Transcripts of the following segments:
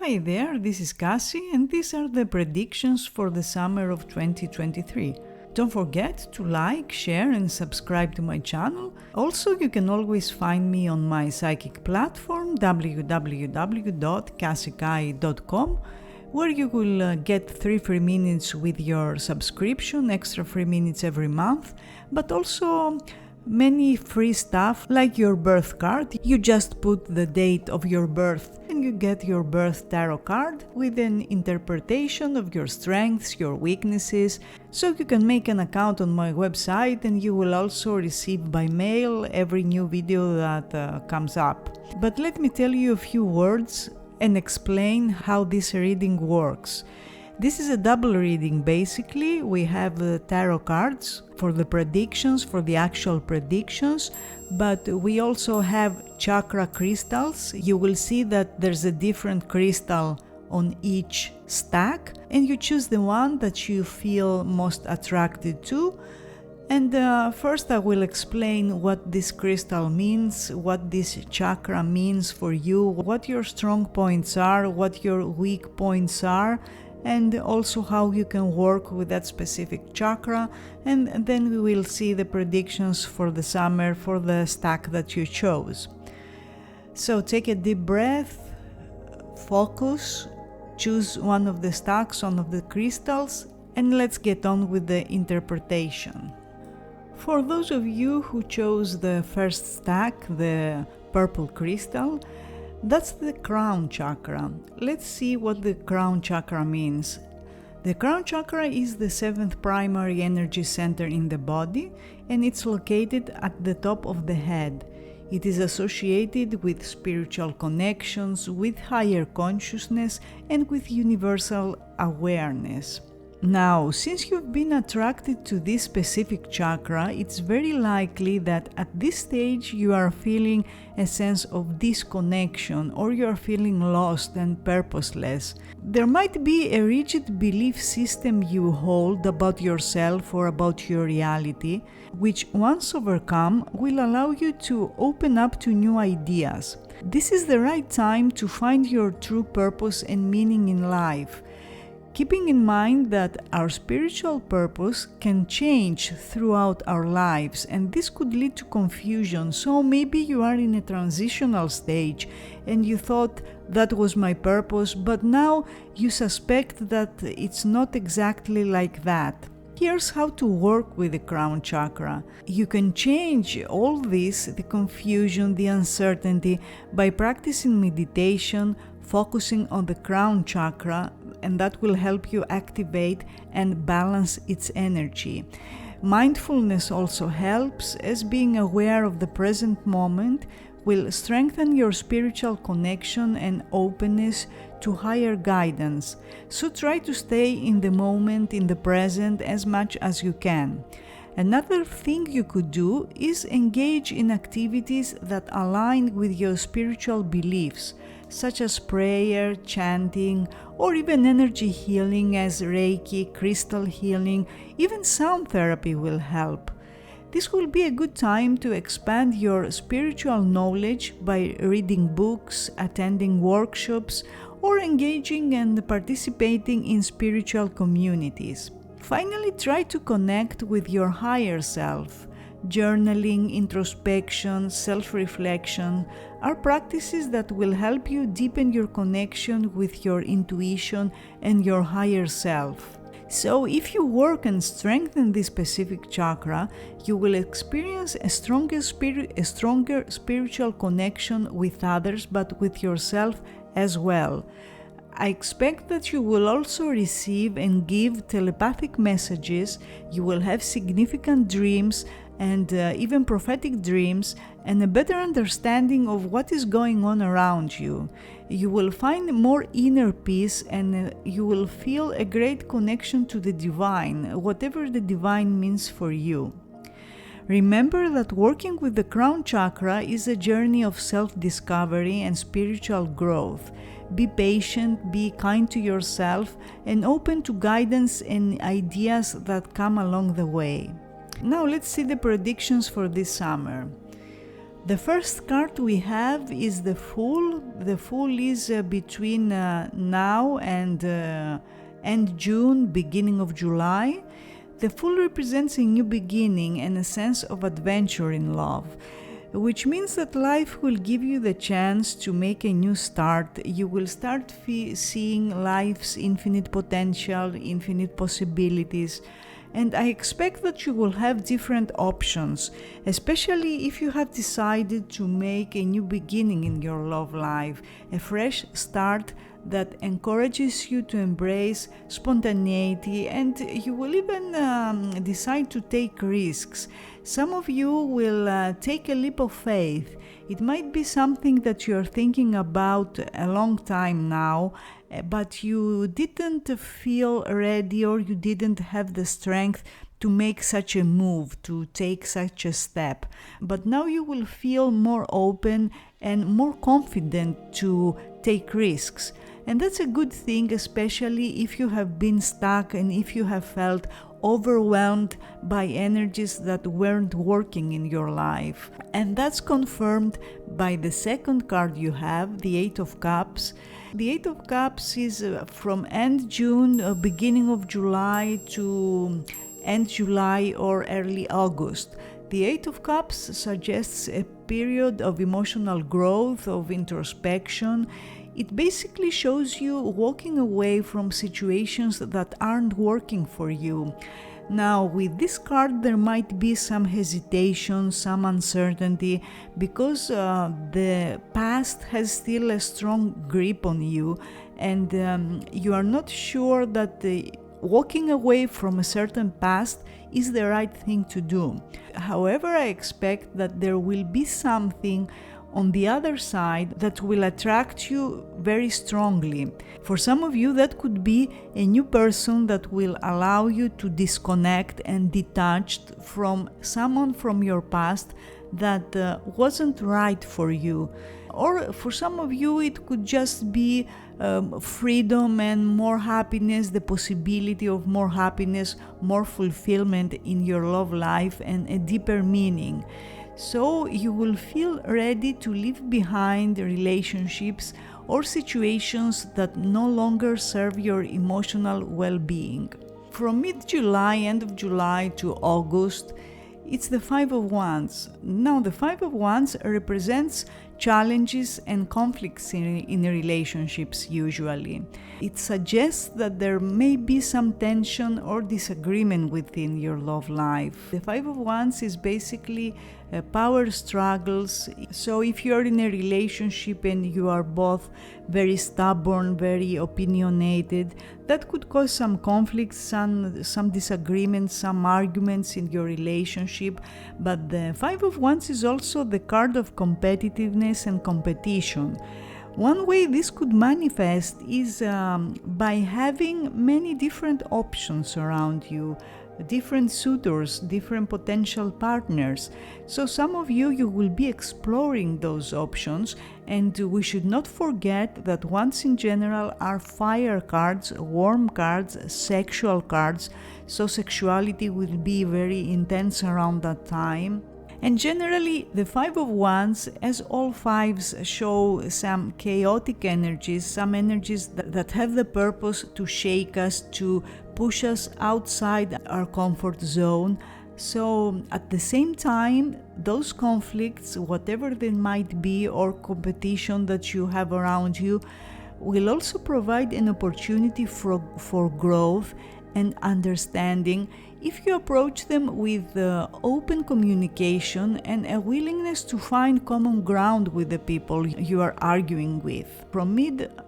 Hi there, this is Kassy and these are the predictions for the summer of 2023. Don't forget to like, share and subscribe to my channel. Also, you can always find me on my psychic platform www.kassy.com, where you will get 3 free minutes with your subscription, extra 3 minutes every month, but also many free stuff like your birth card. You just put the date of your birth and you get your birth tarot card with an interpretation of your strengths, your weaknesses. So you can make an account on my website and you will also receive by mail every new video that comes up. But let me tell you a few words and explain how this reading works. This is a double reading basically. We have the tarot cards for the predictions, for the actual predictions, but we also have chakra crystals. You will see that there's a different crystal on each stack and you choose the one that you feel most attracted to. And first I will explain what this crystal means, what this chakra means for you, what your strong points are, what your weak points are, and also how you can work with that specific chakra, and then we will see the predictions for the summer for the stack that you chose. So take a deep breath, focus, choose one of the stacks, one of the crystals, and let's get on with the interpretation. For those of you who chose the first stack, the purple crystal, that's the crown chakra. Let's see what the crown chakra means. The crown chakra is the 7th primary energy center in the body and it's located at the top of the head. It is associated with spiritual connections, with higher consciousness and with universal awareness. Now, since you've been attracted to this specific chakra, it's very likely that at this stage you are feeling a sense of disconnection or you are feeling lost and purposeless. There might be a rigid belief system you hold about yourself or about your reality, which once overcome will allow you to open up to new ideas. This is the right time to find your true purpose and meaning in life. Keeping in mind that our spiritual purpose can change throughout our lives and this could lead to confusion. So maybe you are in a transitional stage and you thought that was my purpose, but now you suspect that it's not exactly like that. Here's how to work with the crown chakra. You can change all this, the confusion, the uncertainty, by practicing meditation, focusing on the crown chakra, and that will help you activate and balance its energy. Mindfulness also helps, as being aware of the present moment will strengthen your spiritual connection and openness to higher guidance. So try to stay in the moment, in the present, as much as you can. Another thing you could do is engage in activities that align with your spiritual beliefs, such as prayer, chanting, or even energy healing as Reiki, crystal healing, even sound therapy will help. This will be a good time to expand your spiritual knowledge by reading books, attending workshops, or engaging and participating in spiritual communities. Finally, try to connect with your higher self. Journaling, introspection, self-reflection are practices that will help you deepen your connection with your intuition and your higher self. So if you work and strengthen this specific chakra, you will experience a stronger spiritual connection with others, but with yourself as well. I expect that you will also receive and give telepathic messages, you will have significant dreams and even prophetic dreams and a better understanding of what is going on around you. You will find more inner peace and you will feel a great connection to the divine, whatever the divine means for you. Remember that working with the crown chakra is a journey of self-discovery and spiritual growth. Be patient, be kind to yourself, and open to guidance and ideas that come along the way. Now let's see the predictions for this summer. The first card we have is the Fool. The Fool is between now and end June, beginning of July. The Fool represents a new beginning and a sense of adventure in love, which means that life will give you the chance to make a new start. You will start seeing life's infinite potential, infinite possibilities, and I expect that you will have different options, especially if you have decided to make a new beginning in your love life, a fresh start that encourages you to embrace spontaneity, and you will even decide to take risks. Some of you will take a leap of faith. It might be something that you're thinking about a long time now, but you didn't feel ready, or you didn't have the strength to make such a move, to take such a step. But now you will feel more open and more confident to take risks. And that's a good thing, especially if you have been stuck and if you have felt overwhelmed by energies that weren't working in your life. And that's confirmed by the second card you have, the Eight of Cups. The Eight of Cups is from end June, beginning of July to end July or early August. The Eight of Cups suggests a period of emotional growth, of introspection. It basically shows you walking away from situations that aren't working for you. Now, with this card, there might be some hesitation, some uncertainty, because the past has still a strong grip on you, and you are not sure that walking away from a certain past is the right thing to do. However, I expect that there will be something on the other side that will attract you very strongly. For some of you, that could be a new person that will allow you to disconnect and detach from someone from your past that wasn't right for you. Or for some of you, it could just be freedom and more happiness, the possibility of more happiness, more fulfillment in your love life, and a deeper meaning. So you will feel ready to leave behind relationships or situations that no longer serve your emotional well-being. From mid-July, end of July to August, it's the Five of Wands. Now, the Five of Wands represents challenges and conflicts in relationships usually. It suggests that there may be some tension or disagreement within your love life. The Five of Wands is basically power struggles. So if you're in a relationship and you are both very stubborn, very opinionated, that could cause some conflicts, some disagreements, some arguments in your relationship. But the Five of Wands is also the card of competitiveness and competition. One way this could manifest is by having many different options around you, different suitors, different potential partners. So some of you will be exploring those options, and we should not forget that wands in general are fire cards, warm cards, sexual cards, so sexuality will be very intense around that time. And generally, the Five of Wands, as all fives, show some chaotic energies, some energies that have the purpose to shake us, to push us outside our comfort zone. So at the same time, those conflicts, whatever they might be, or competition that you have around you, will also provide an opportunity for growth and understanding if you approach them with open communication and a willingness to find common ground with the people you are arguing with. From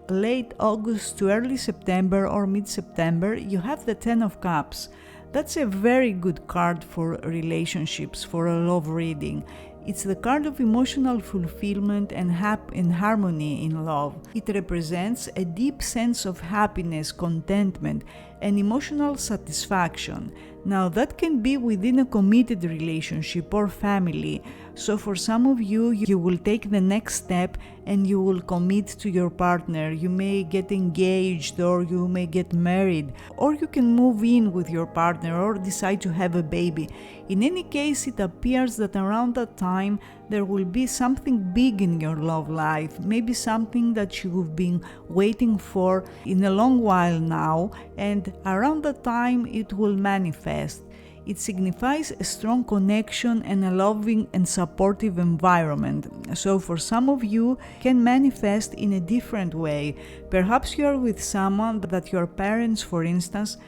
late August to early September or mid-September, you have the Ten of Cups. That's a very good card for relationships, for a love reading. It's the card of emotional fulfillment and harmony in love. It represents a deep sense of happiness, contentment, and emotional satisfaction. Now, that can be within a committed relationship or family. So for some of you, you will take the next step and you will commit to your partner. You may get engaged, or you may get married, or you can move in with your partner or decide to have a baby. In any case, it appears that around that time, there will be something big in your love life, maybe something that you've been waiting for in a long while now, and around that time it will manifest. It signifies a strong connection and a loving and supportive environment. So for some of you, can manifest in a different way. Perhaps you are with someone that your parents, for instance,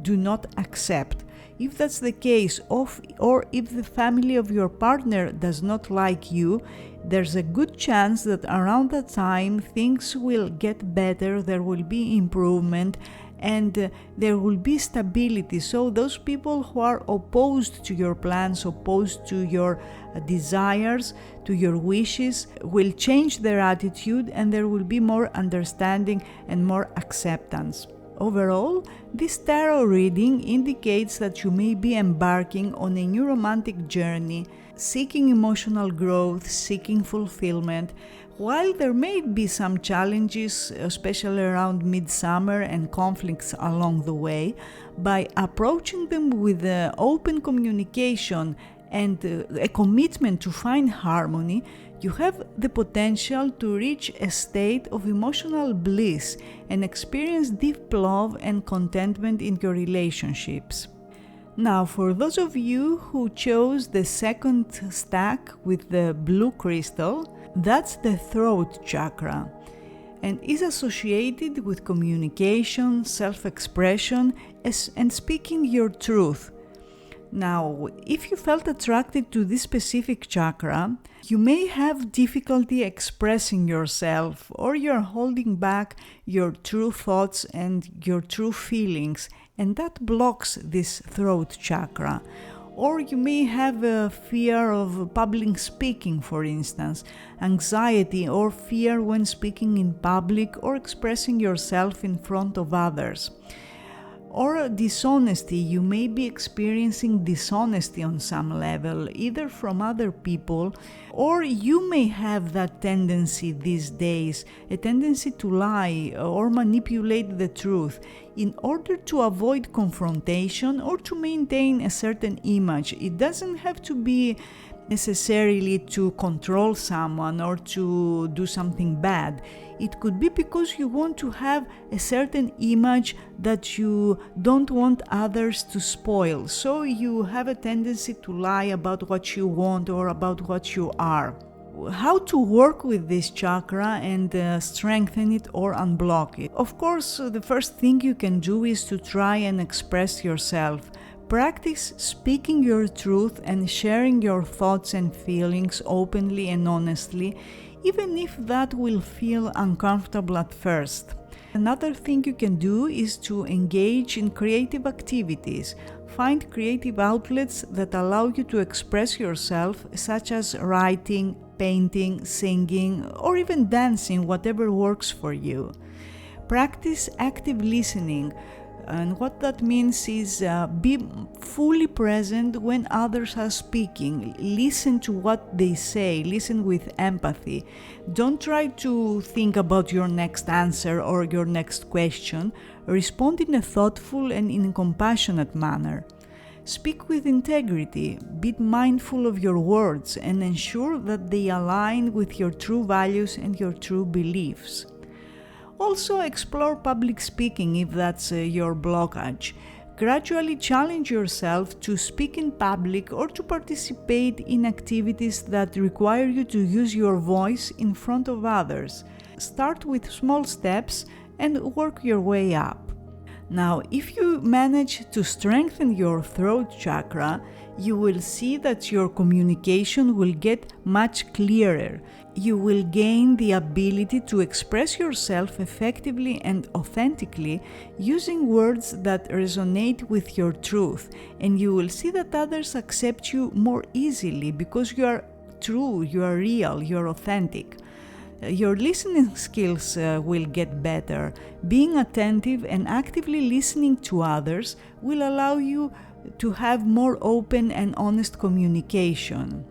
do not accept. If that's the case, or if the family of your partner does not like you, there's a good chance that around that time things will get better, there will be improvement, and there will be stability. So those people who are opposed to your plans, opposed to your desires, to your wishes, will change their attitude, and there will be more understanding and more acceptance. Overall, this tarot reading indicates that you may be embarking on a new romantic journey, seeking emotional growth, seeking fulfillment. While there may be some challenges, especially around midsummer and conflicts along the way, by approaching them with open communication and a commitment to find harmony, you have the potential to reach a state of emotional bliss and experience deep love and contentment in your relationships. Now, for those of you who chose the second stack with the blue crystal, that's the throat chakra and is associated with communication, self-expression, and speaking your truth. Now, if you felt attracted to this specific chakra, you may have difficulty expressing yourself, or you're holding back your true thoughts and your true feelings, and that blocks this throat chakra. Or you may have a fear of public speaking, for instance, anxiety or fear when speaking in public or expressing yourself in front of others. Or dishonesty, you may be experiencing dishonesty on some level, either from other people, or you may have that tendency these days, a tendency to lie or manipulate the truth in order to avoid confrontation or to maintain a certain image. It doesn't have to be necessarily to control someone or to do something bad. It could be because you want to have a certain image that you don't want others to spoil. So you have a tendency to lie about what you want or about what you are. How to work with this chakra and strengthen it or unblock it? Of course, the first thing you can do is to try and express yourself. Practice speaking your truth and sharing your thoughts and feelings openly and honestly, even if that will feel uncomfortable at first. Another thing you can do is to engage in creative activities. Find creative outlets that allow you to express yourself, such as writing, painting, singing, or even dancing, whatever works for you. Practice active listening. And what that means is be fully present when others are speaking. Listen to what they say. Listen with empathy. Don't try to think about your next answer or your next question. Respond in a thoughtful and in a compassionate manner. Speak with integrity. Be mindful of your words and ensure that they align with your true values and your true beliefs. Also, explore public speaking if that's your blockage. Gradually challenge yourself to speak in public or to participate in activities that require you to use your voice in front of others. Start with small steps and work your way up. Now, if you manage to strengthen your throat chakra, you will see that your communication will get much clearer. You will gain the ability to express yourself effectively and authentically using words that resonate with your truth, and you will see that others accept you more easily because you are true, you are real, you are authentic. Your listening skills will get better. Being attentive and actively listening to others will allow you to have more open and honest communication.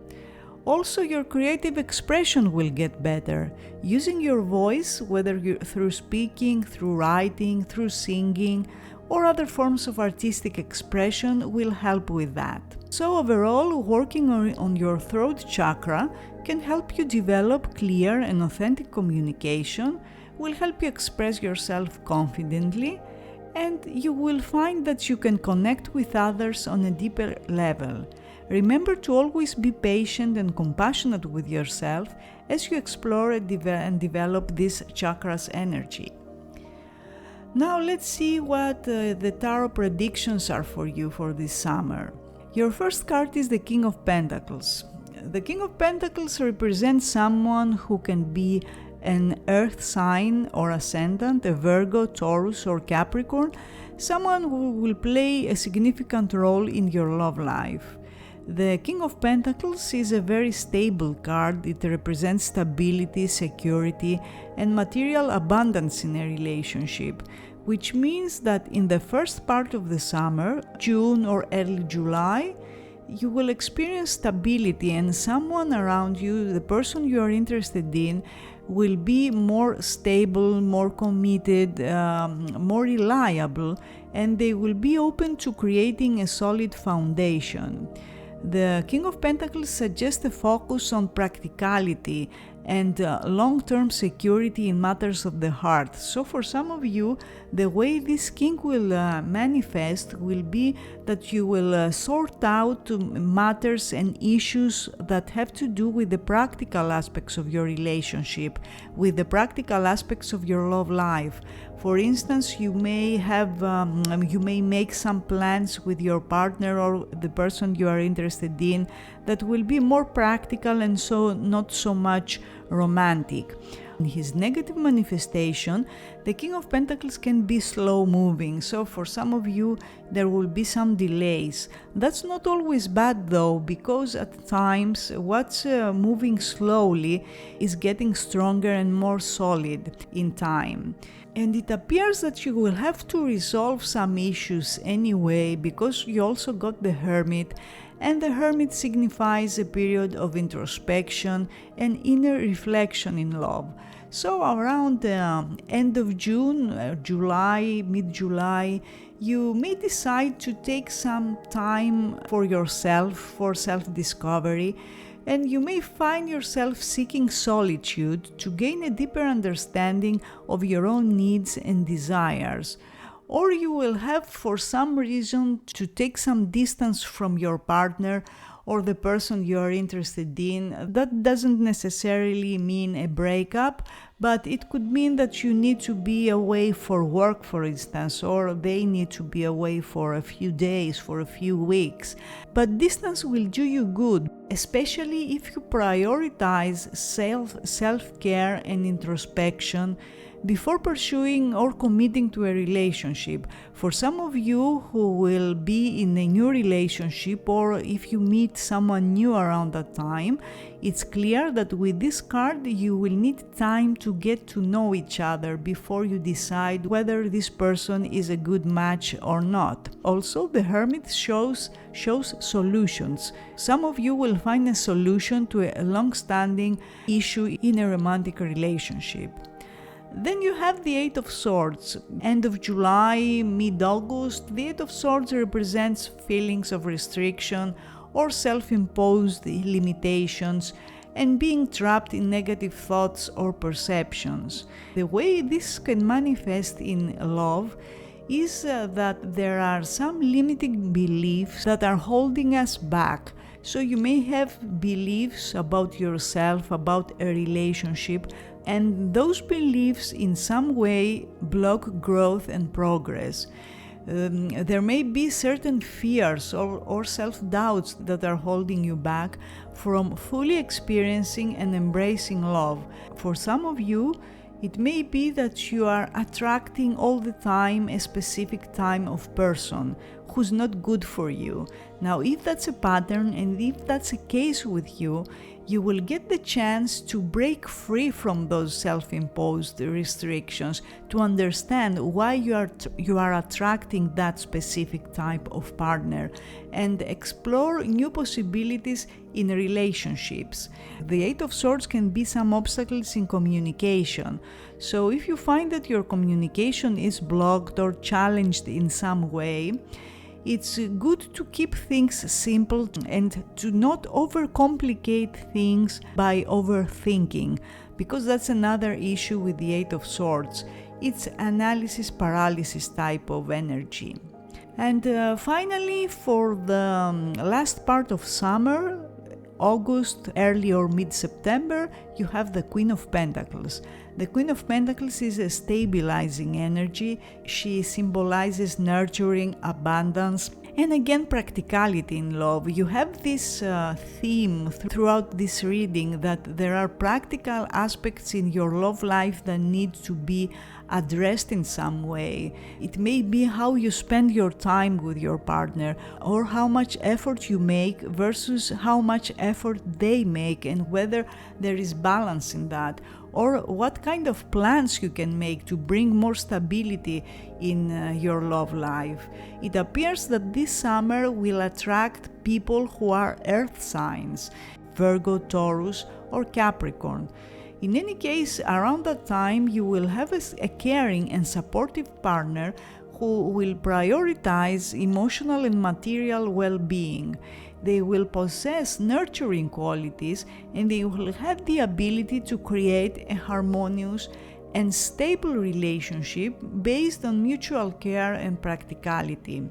Also, your creative expression will get better. Using your voice, whether through speaking, through writing, through singing, or other forms of artistic expression will help with that. So overall, working on your throat chakra can help you develop clear and authentic communication, will help you express yourself confidently, and you will find that you can connect with others on a deeper level. Remember to always be patient and compassionate with yourself as you explore and develop this chakra's energy. Now let's see what the tarot predictions are for you for this summer. Your first card is the King of Pentacles. The King of Pentacles represents someone who can be an earth sign or ascendant, a Virgo, Taurus or Capricorn, someone who will play a significant role in your love life. The King of Pentacles is a very stable card. It represents stability, security, and material abundance in a relationship, which means that in the first part of the summer, June or early July, you will experience stability, and someone around you, the person you are interested in, will be more stable, more committed, more reliable, and they will be open to creating a solid foundation. The King of Pentacles suggests a focus on practicality and long-term security in matters of the heart. So for some of you, the way this king will manifest will be that you will sort out matters and issues that have to do with the practical aspects of your relationship, with the practical aspects of your love life. For instance, you may make some plans with your partner or the person you are interested in that will be more practical and so not so much romantic. In his negative manifestation, the King of Pentacles can be slow moving, so for some of you there will be some delays. That's not always bad though, because at times what's moving slowly is getting stronger and more solid in time. And it appears that you will have to resolve some issues anyway, because you also got the Hermit, and the Hermit signifies a period of introspection and inner reflection in love. So around the end of June, July, mid-July, you may decide to take some time for yourself, for self-discovery, and you may find yourself seeking solitude to gain a deeper understanding of your own needs and desires. Or you will have, for some reason, to take some distance from your partner or the person you are interested in. That doesn't necessarily mean a breakup, but it could mean that you need to be away for work, for instance, or they need to be away for a few days, for a few weeks. But distance will do you good, especially if you prioritize self-care and introspection before pursuing or committing to a relationship. For some of you who will be in a new relationship, or if you meet someone new around that time, it's clear that with this card you will need time to get to know each other before you decide whether this person is a good match or not. Also, the Hermit shows solutions. Some of you will find a solution to a long-standing issue in a romantic relationship. Then you have the Eight of Swords. End of July, mid-August, the Eight of Swords represents feelings of restriction or self-imposed limitations and being trapped in negative thoughts or perceptions. The way this can manifest in love is that there are some limiting beliefs that are holding us back. So you may have beliefs about yourself, about a relationship, and those beliefs in some way block growth and progress. There may be certain fears or self-doubts that are holding you back from fully experiencing and embracing love. For some of you, it may be that you are attracting all the time a specific type of person who's not good for you. Now, if that's a pattern and if that's a case with you, you will get the chance to break free from those self-imposed restrictions, to understand why you are attracting that specific type of partner, and explore new possibilities in relationships. The Eight of Swords can be some obstacles in communication. So if you find that your communication is blocked or challenged in some way, it's good to keep things simple and to not overcomplicate things by overthinking, because that's another issue with the Eight of Swords. It's analysis paralysis type of energy. And finally, for the last part of summer, August, early or mid-September, you have the Queen of Pentacles. The Queen of Pentacles is a stabilizing energy. She symbolizes nurturing, abundance, and again, practicality in love. You have this theme throughout this reading that there are practical aspects in your love life that need to be addressed in some way. It may be how you spend your time with your partner, or how much effort you make versus how much effort they make, and whether there is balance in that, or what kind of plans you can make to bring more stability in your love life. It appears that this summer will attract people who are earth signs, Virgo, Taurus, or Capricorn. In any case, around that time you will have a caring and supportive partner who will prioritize emotional and material well-being. They will possess nurturing qualities, and they will have the ability to create a harmonious and stable relationship based on mutual care and practicality.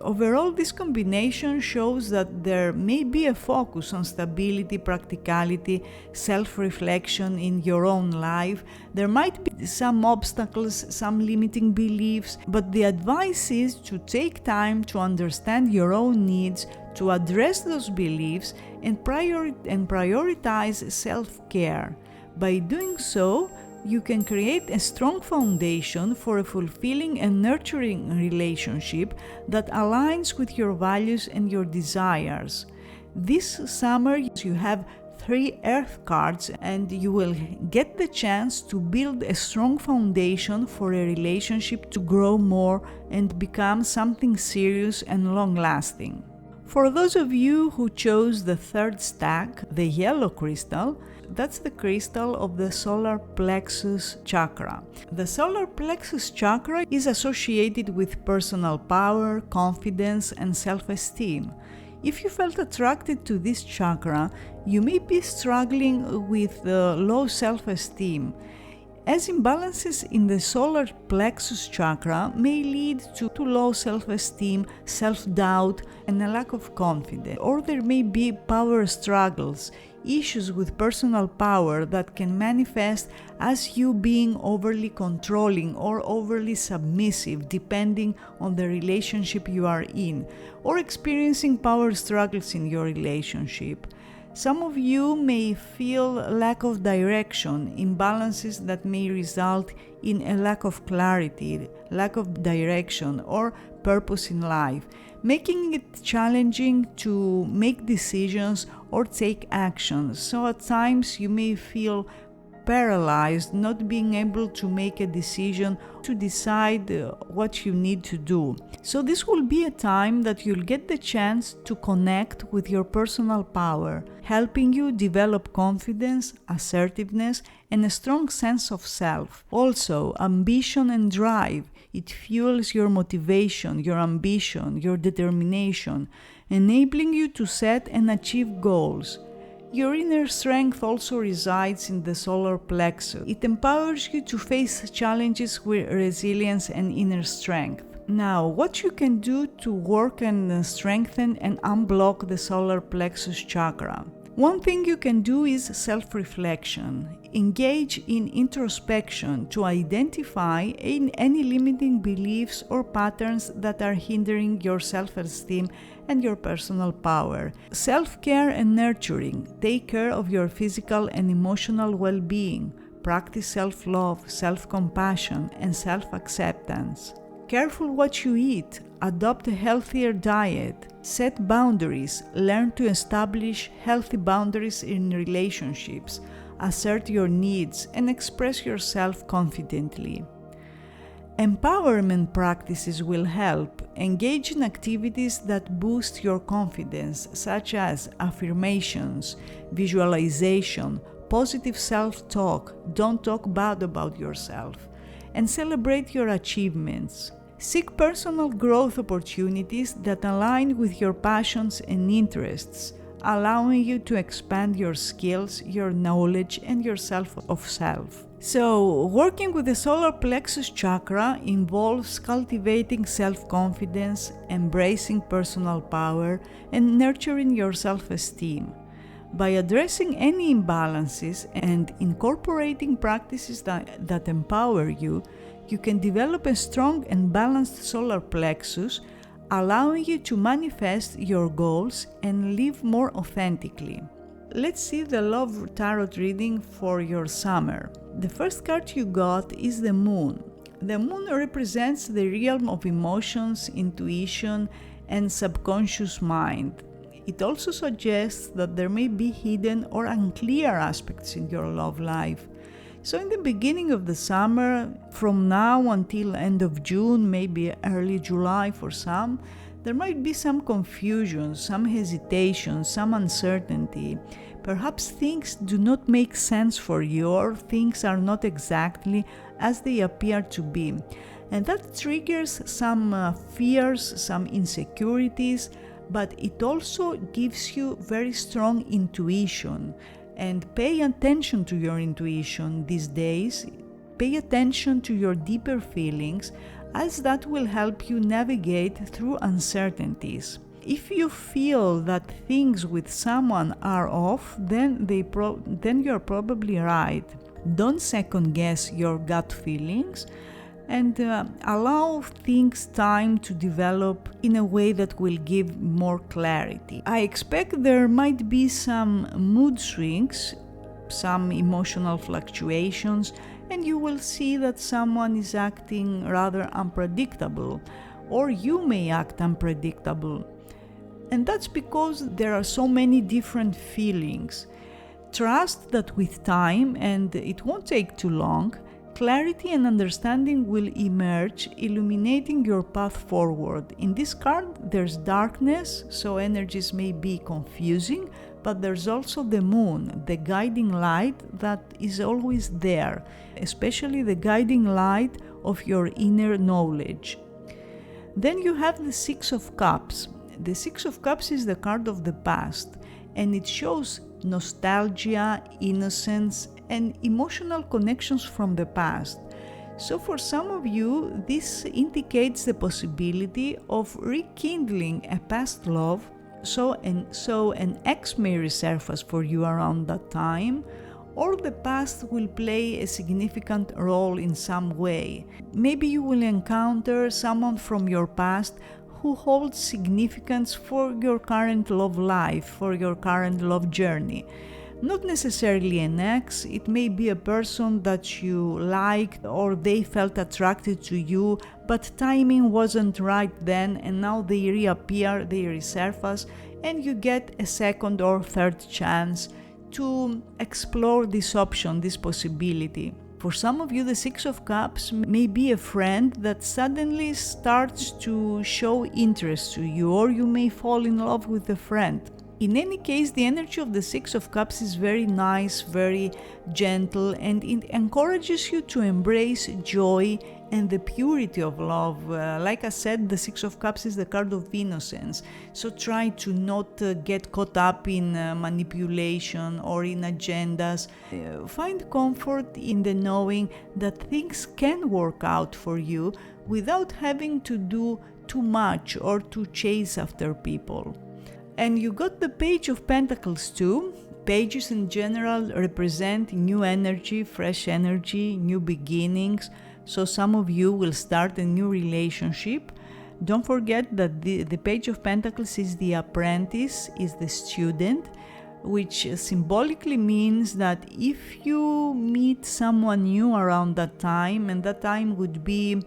Overall, this combination shows that there may be a focus on stability, practicality, self-reflection in your own life. There might be some obstacles, some limiting beliefs, but the advice is to take time to understand your own needs, to address those beliefs, and prioritize self-care. By doing so, you can create a strong foundation for a fulfilling and nurturing relationship that aligns with your values and your desires. This summer you have 3 earth cards, and you will get the chance to build a strong foundation for a relationship to grow more and become something serious and long-lasting. For those of you who chose the third stack, the yellow crystal, that's the crystal of the solar plexus chakra. The solar plexus chakra is associated with personal power, confidence, and self-esteem. If you felt attracted to this chakra, you may be struggling with low self-esteem, as imbalances in the solar plexus chakra may lead to low self-esteem, self-doubt, and a lack of confidence. Or there may be power struggles, issues with personal power that can manifest as you being overly controlling or overly submissive, depending on the relationship you are in, or experiencing power struggles in your relationship. Some of you may feel lack of direction, imbalances that may result in a lack of clarity, lack of direction or purpose in life, making it challenging to make decisions or take actions. So at times you may feel paralyzed, not being able to make a decision to decide what you need to do. So this will be a time that you'll get the chance to connect with your personal power, helping you develop confidence, assertiveness, and a strong sense of self. Also, ambition and drive. It fuels your motivation, your ambition, your determination, enabling you to set and achieve goals. Your inner strength also resides in the solar plexus. It empowers you to face challenges with resilience and inner strength. Now, what you can do to work and strengthen and unblock the solar plexus chakra? One thing you can do is self-reflection. Engage in introspection to identify any limiting beliefs or patterns that are hindering your self-esteem and your personal power. Self-care and nurturing. Take care of your physical and emotional well-being. Practice self-love, self-compassion, and self-acceptance. Careful what you eat. Adopt a healthier diet. Set boundaries. Learn to establish healthy boundaries in relationships. Assert your needs and express yourself confidently. Empowerment practices will help. Engage in activities that boost your confidence, such as affirmations, visualization, positive self-talk. Don't talk bad about yourself. And celebrate your achievements. Seek personal growth opportunities that align with your passions and interests, allowing you to expand your skills, your knowledge, and your sense of self. So, working with the solar plexus chakra involves cultivating self-confidence, embracing personal power, and nurturing your self-esteem. By addressing any imbalances and incorporating practices that empower you, you can develop a strong and balanced solar plexus, allowing you to manifest your goals and live more authentically. Let's see the Love Tarot reading for your summer. The first card you got is the Moon. The Moon represents the realm of emotions, intuition, and subconscious mind. It also suggests that there may be hidden or unclear aspects in your love life. So in the beginning of the summer, from now until end of June, maybe early July for some, there might be some confusion, some hesitation, some uncertainty. Perhaps things do not make sense for you, or things are not exactly as they appear to be. And that triggers some fears, some insecurities, but it also gives you very strong intuition. And pay attention to your intuition these days. Pay attention to your deeper feelings, as that will help you navigate through uncertainties. If you feel that things with someone are off, then you're probably right. Don't second guess your gut feelings, and allow things time to develop in a way that will give more clarity. I expect there might be some mood swings, some emotional fluctuations, and you will see that someone is acting rather unpredictable, or you may act unpredictable. And that's because there are so many different feelings. Trust that with time, and it won't take too long, clarity and understanding will emerge, illuminating your path forward. In this card, there's darkness, so energies may be confusing, but there's also the Moon, the guiding light that is always there, especially the guiding light of your inner knowledge. Then you have the Six of Cups. The Six of Cups is the card of the past, and it shows nostalgia, innocence, and emotional connections from the past. So for some of you, this indicates the possibility of rekindling a past love, so an ex may resurface for you around that time, or the past will play a significant role in some way. Maybe you will encounter someone from your past who holds significance for your current love life, for your current love journey. Not necessarily an ex, it may be a person that you liked or they felt attracted to you, but timing wasn't right then, and now they reappear, they resurface, and you get a second or third chance to explore this option, this possibility. For some of you, the Six of Cups may be a friend that suddenly starts to show interest to you, or you may fall in love with a friend. In any case, the energy of the Six of Cups is very nice, very gentle, and it encourages you to embrace joy and the purity of love. Like I said, the Six of Cups is the card of innocence. So try to not get caught up in manipulation or in agendas. Find comfort in the knowing that things can work out for you without having to do too much or to chase after people. And you got the Page of Pentacles too. Pages in general represent new energy, fresh energy, new beginnings. So some of you will start a new relationship. Don't forget that the Page of Pentacles is the apprentice, is the student, which symbolically means that if you meet someone new around that time, and that time would be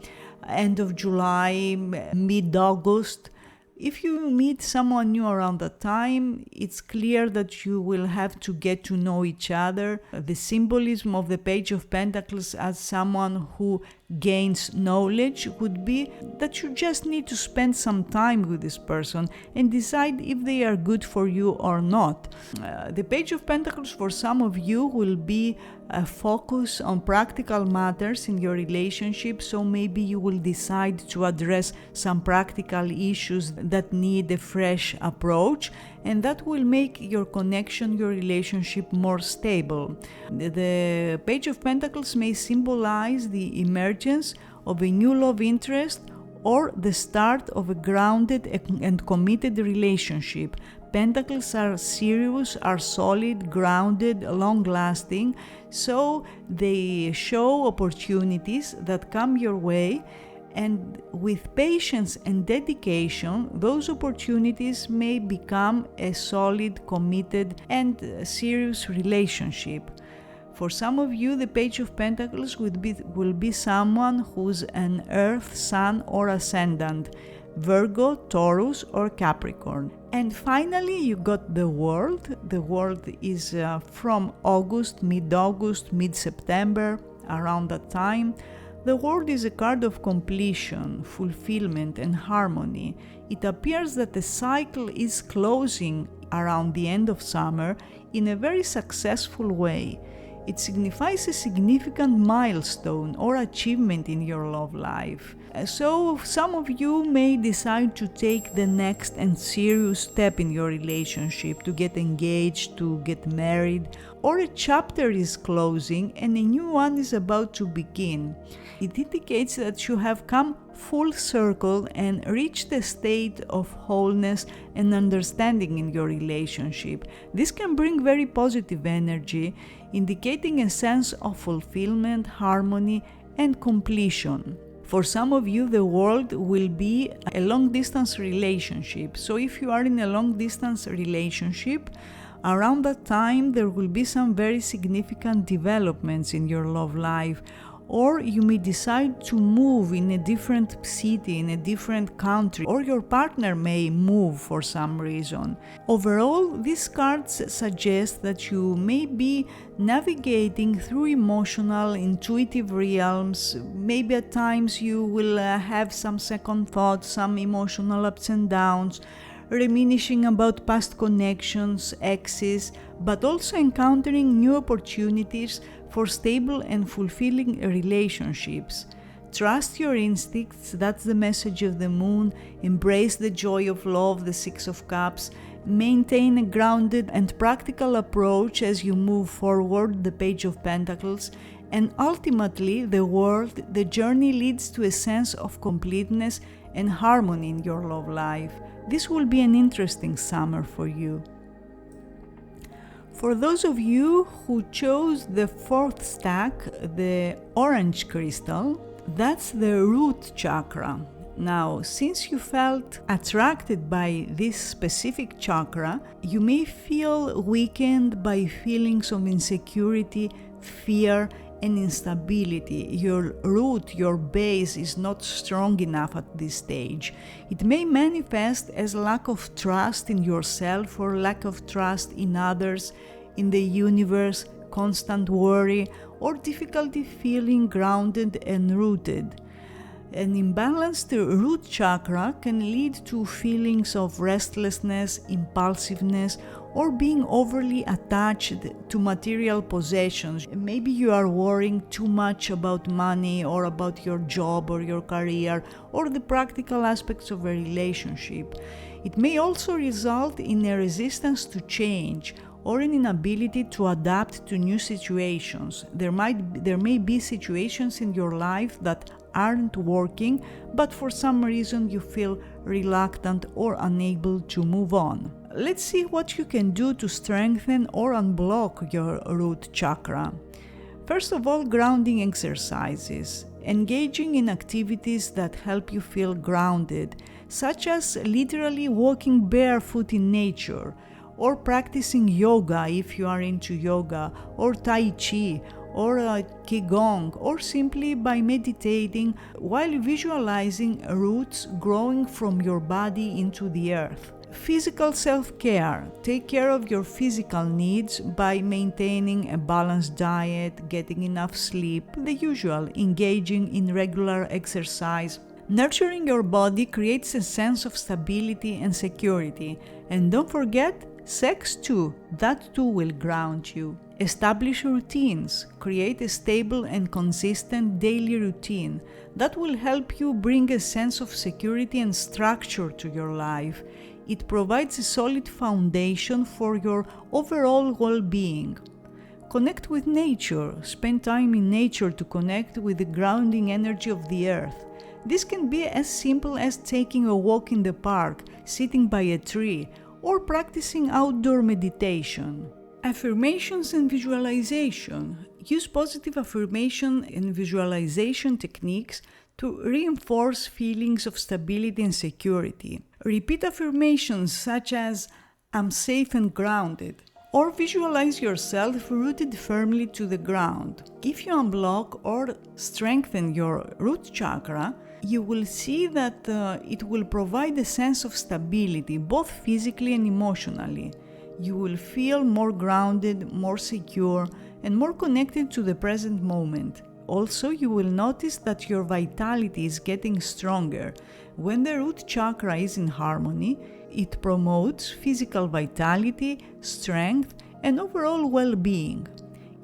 end of July, mid-August, if you meet someone new around that time, it's clear that you will have to get to know each other. The symbolism of the Page of Pentacles as someone who gains knowledge would be that you just need to spend some time with this person and decide if they are good for you or not. The Page of Pentacles for some of you will be a focus on practical matters in your relationship, so maybe you will decide to address some practical issues that need a fresh approach, and that will make your connection, your relationship more stable. The Page of Pentacles may symbolize the emergence of a new love interest or the start of a grounded and committed relationship. Pentacles are serious, are solid, grounded, long-lasting, so they show opportunities that come your way, and with patience and dedication, those opportunities may become a solid, committed, and serious relationship. For some of you, the Page of Pentacles will be someone who's an Earth, Sun, or Ascendant, Virgo, Taurus, or Capricorn. And finally, you got the World. The World is from August, mid-August, mid-September, around that time. The World is a card of completion, fulfillment, and harmony. It appears that the cycle is closing around the end of summer in a very successful way. It signifies a significant milestone or achievement in your love life. So some of you may decide to take the next and serious step in your relationship, to get engaged, to get married, or a chapter is closing and a new one is about to begin. It indicates that you have come full circle and reached a state of wholeness and understanding in your relationship. This can bring very positive energy, indicating a sense of fulfillment, harmony, and completion. For some of you, the World will be a long-distance relationship. So if you are in a long-distance relationship, around that time there will be some very significant developments in your love life. Or you may decide to move in a different city, in a different country, or your partner may move for some reason. Overall, these cards suggest that you may be navigating through emotional, intuitive realms. Maybe at times you will have some second thoughts, some emotional ups and downs, reminiscing about past connections, exes, but also encountering new opportunities for stable and fulfilling relationships. Trust your instincts, that's the message of the moon. Embrace the joy of love, the Six of Cups. Maintain a grounded and practical approach as you move forward, the Page of Pentacles. And ultimately, the World, the journey leads to a sense of completeness and harmony in your love life. This will be an interesting summer for you. For those of you who chose the fourth stack, the orange crystal, that's the root chakra. Now, since you felt attracted by this specific chakra, you may feel weakened by feelings of insecurity, fear, and instability. Your root, your base is not strong enough at this stage. It may manifest as lack of trust in yourself or lack of trust in others, in the universe, constant worry, or difficulty feeling grounded and rooted. An imbalanced root chakra can lead to feelings of restlessness, impulsiveness, or being overly attached to material possessions. Maybe you are worrying too much about money or about your job or your career or the practical aspects of a relationship. It may also result in a resistance to change or an inability to adapt to new situations. There may be situations in your life that aren't working, but for some reason you feel reluctant or unable to move on. Let's see what you can do to strengthen or unblock your root chakra. First of all, grounding exercises. Engaging in activities that help you feel grounded, such as literally walking barefoot in nature, or practicing yoga if you are into yoga, or Tai Chi, or Qigong, or simply by meditating while visualizing roots growing from your body into the earth. Physical self-care. Take care of your physical needs by maintaining a balanced diet, getting enough sleep, the usual, engaging in regular exercise. Nurturing your body creates a sense of stability and security. And don't forget, sex too. That too will ground you. Establish routines. Create a stable and consistent daily routine. That will help you bring a sense of security and structure to your life. It provides a solid foundation for your overall well-being. Connect with nature. Spend time in nature to connect with the grounding energy of the earth. This can be as simple as taking a walk in the park, sitting by a tree, or practicing outdoor meditation. Affirmations and visualization. Use positive affirmation and visualization techniques to reinforce feelings of stability and security. Repeat affirmations such as, "I'm safe and grounded," or visualize yourself rooted firmly to the ground. If you unblock or strengthen your root chakra, you will see that it will provide a sense of stability, both physically and emotionally. You will feel more grounded, more secure, and more connected to the present moment. Also, you will notice that your vitality is getting stronger. When the root chakra is in harmony, it promotes physical vitality, strength, and overall well-being.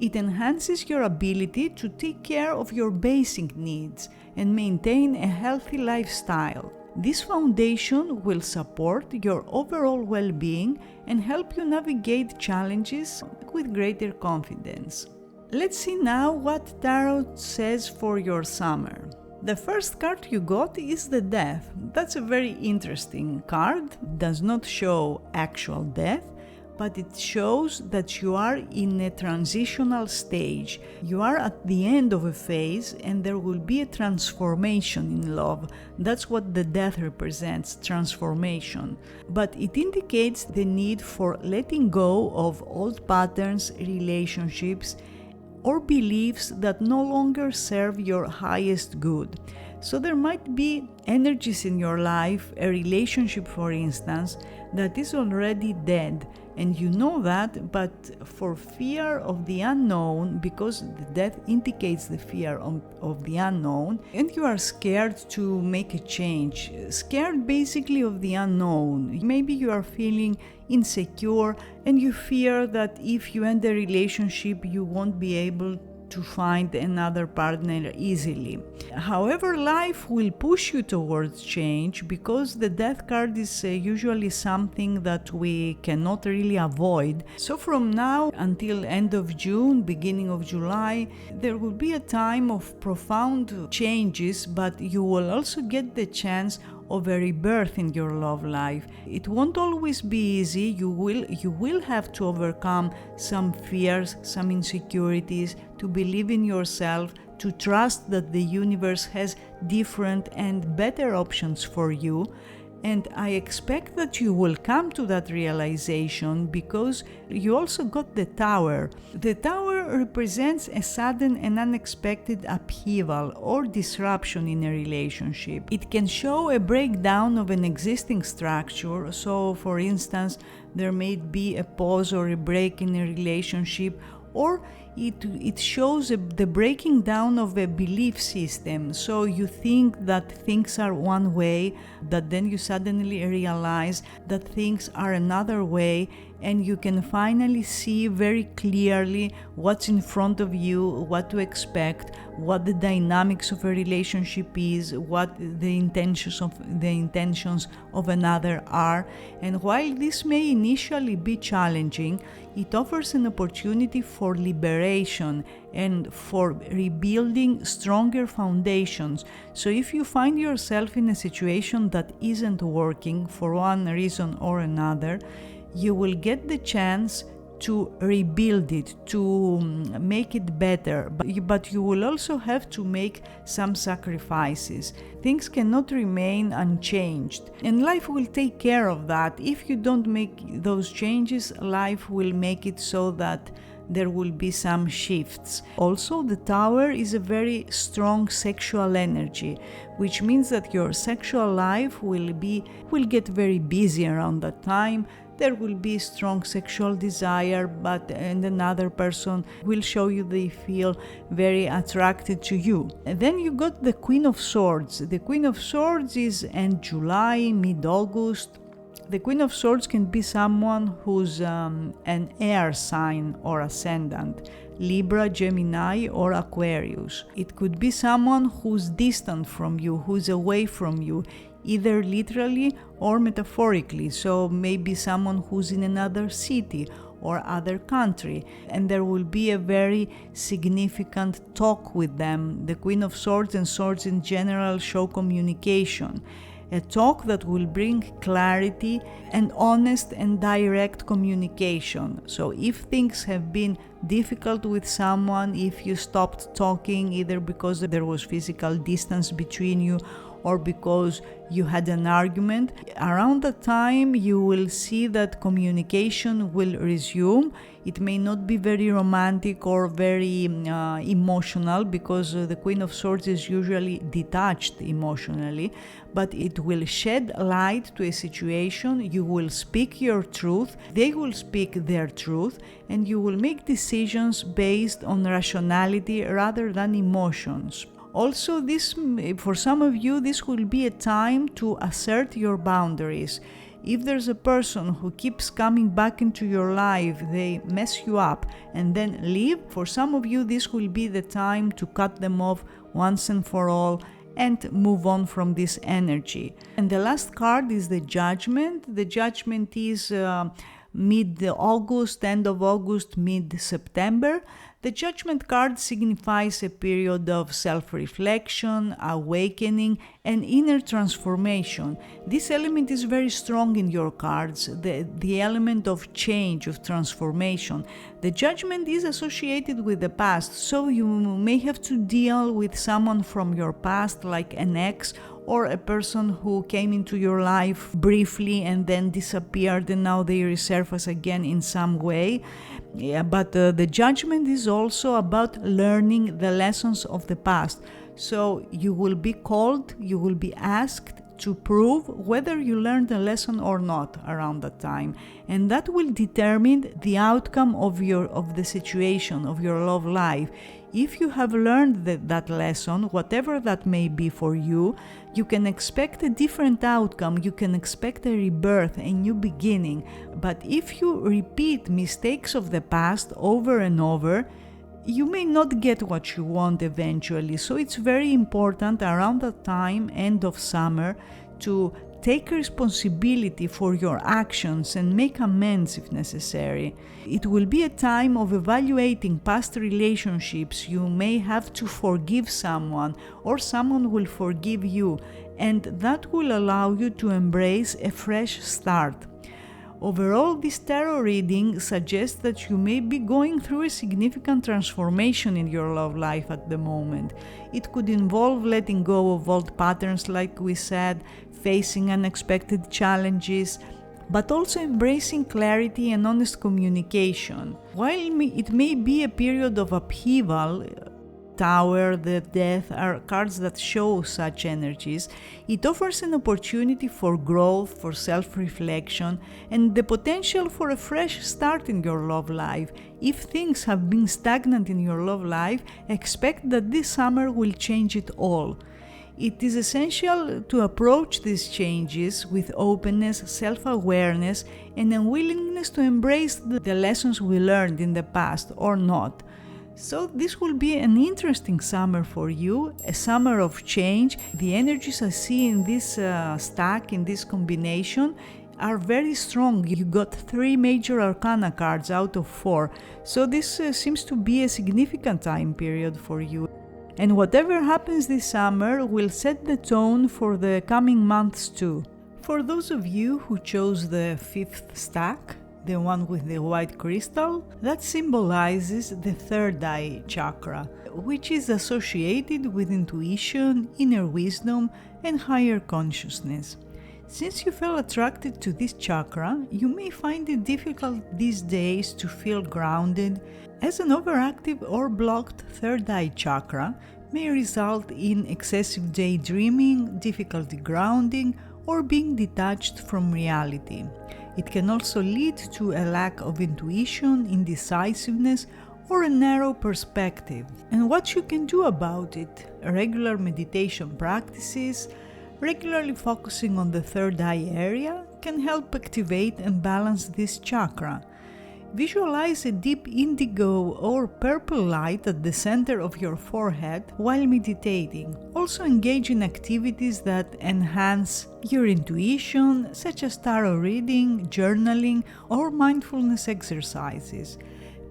It enhances your ability to take care of your basic needs and maintain a healthy lifestyle. This foundation will support your overall well-being and help you navigate challenges with greater confidence. Let's see now what Tarot says for your summer. The first card you got is the Death. That's a very interesting card. It does not show actual death, but it shows that you are in a transitional stage. You are at the end of a phase and there will be a transformation in love. That's what the Death represents, transformation. But it indicates the need for letting go of old patterns, relationships, or beliefs that no longer serve your highest good. So there might be energies in your life, a relationship for instance, that is already dead, and you know that, but for fear of the unknown, because the death indicates the fear of the unknown, and you are scared to make a change, scared basically of the unknown. Maybe you are feeling insecure and you fear that if you end a relationship you won't be able to find another partner easily. However, life will push you towards change because the Death card is usually something that we cannot really avoid. So from now until end of June, beginning of July, there will be a time of profound changes, but you will also get the chance of a rebirth in your love life. It won't always be easy. You will have to overcome some fears, some insecurities, to believe in yourself, to trust that the universe has different and better options for you. And I expect that you will come to that realization because you also got the Tower. The Tower represents a sudden and unexpected upheaval or disruption in a relationship. It can show a breakdown of an existing structure. So, for instance, there may be a pause or a break in a relationship, or it shows the breaking down of a belief system. So you think that things are one way, that then you suddenly realize that things are another way, and you can finally see very clearly what's in front of you, what to expect, what the dynamics of a relationship is, what the intentions of another are. And while this may initially be challenging, it offers an opportunity for liberation and for rebuilding stronger foundations. So if you find yourself in a situation that isn't working for one reason or another, you will get the chance to rebuild it, to make it better, but you will also have to make some sacrifices. Things cannot remain unchanged, and life will take care of that. If you don't make those changes, life will make it so that there will be some shifts. Also, the Tower is a very strong sexual energy, which means that your sexual life will get very busy around that time. There will be strong sexual desire, and another person will show you they feel very attracted to you. And then you got the Queen of Swords. The Queen of Swords is end July, mid-August. The Queen of Swords can be someone who's an air sign or ascendant, Libra, Gemini, or Aquarius. It could be someone who's distant from you, who's away from you, either literally or metaphorically. So maybe someone who's in another city or other country, and there will be a very significant talk with them. The Queen of Swords and Swords in general show communication. A talk that will bring clarity and honest and direct communication. So if things have been difficult with someone, if you stopped talking either because there was physical distance between you or because you had an argument, around that time you will see that communication will resume. It may not be very romantic or very emotional, because the Queen of Swords is usually detached emotionally, but it will shed light to a situation. You will speak your truth, they will speak their truth, and you will make decisions based on rationality rather than emotions. Also, for some of you, this will be a time to assert your boundaries. If there's a person who keeps coming back into your life, they mess you up and then leave, for some of you this will be the time to cut them off once and for all and move on from this energy. And the last card is the Judgment. The Judgment is mid-August, end of August, mid-September. The Judgment card signifies a period of self-reflection, awakening, and inner transformation. This element is very strong in your cards, the element of change, of transformation. The Judgment is associated with the past, so you may have to deal with someone from your past, like an ex, or a person who came into your life briefly and then disappeared and now they resurface again in some way. But the Judgment is also about learning the lessons of the past. So you will be called, you will be asked to prove whether you learned a lesson or not around that time, and that will determine the outcome of the situation, of your love life. If you have learned that lesson, whatever that may be for you, you can expect a different outcome, you can expect a rebirth, a new beginning. But if you repeat mistakes of the past over and over, you may not get what you want eventually. So it's very important around that time, end of summer, to take responsibility for your actions and make amends if necessary. It will be a time of evaluating past relationships. You may have to forgive someone, or someone will forgive you, and that will allow you to embrace a fresh start. Overall, this tarot reading suggests that you may be going through a significant transformation in your love life at the moment. It could involve letting go of old patterns, like we said, facing unexpected challenges, but also embracing clarity and honest communication. While it may be a period of upheaval, Tower, the Death are cards that show such energies. It offers an opportunity for growth, for self-reflection, and the potential for a fresh start in your love life. If things have been stagnant in your love life, expect that this summer will change it all. It is essential to approach these changes with openness, self-awareness, and a willingness to embrace the lessons we learned in the past or not. So this will be an interesting summer for you, a summer of change. The energies I see in this stack, in this combination, are very strong. You got 3 major arcana cards out of 4. So this seems to be a significant time period for you. And whatever happens this summer will set the tone for the coming months too. For those of you who chose the 5th stack, the one with the white crystal, that symbolizes the third eye chakra, which is associated with intuition, inner wisdom, and higher consciousness. Since you feel attracted to this chakra, you may find it difficult these days to feel grounded, as an overactive or blocked third eye chakra may result in excessive daydreaming, difficulty grounding, or being detached from reality. It can also lead to a lack of intuition, indecisiveness, or a narrow perspective. And what you can do about it: regular meditation practices, regularly focusing on the third eye area can help activate and balance this chakra. Visualize a deep indigo or purple light at the center of your forehead while meditating. Also engage in activities that enhance your intuition, such as tarot reading, journaling, or mindfulness exercises.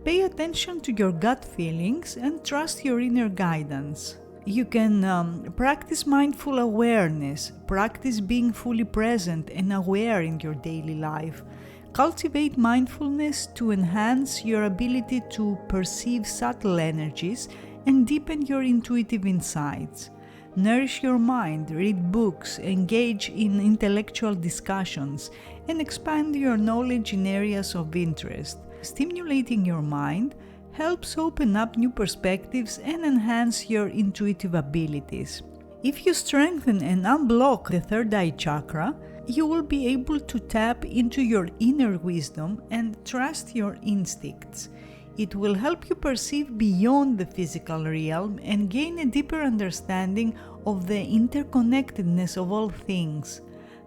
Pay attention to your gut feelings and trust your inner guidance. You can practice mindful awareness, practice being fully present and aware in your daily life. Cultivate mindfulness to enhance your ability to perceive subtle energies and deepen your intuitive insights. Nourish your mind, read books, engage in intellectual discussions, and expand your knowledge in areas of interest. Stimulating your mind helps open up new perspectives and enhance your intuitive abilities. If you strengthen and unblock the third eye chakra, you will be able to tap into your inner wisdom and trust your instincts. It will help you perceive beyond the physical realm and gain a deeper understanding of the interconnectedness of all things.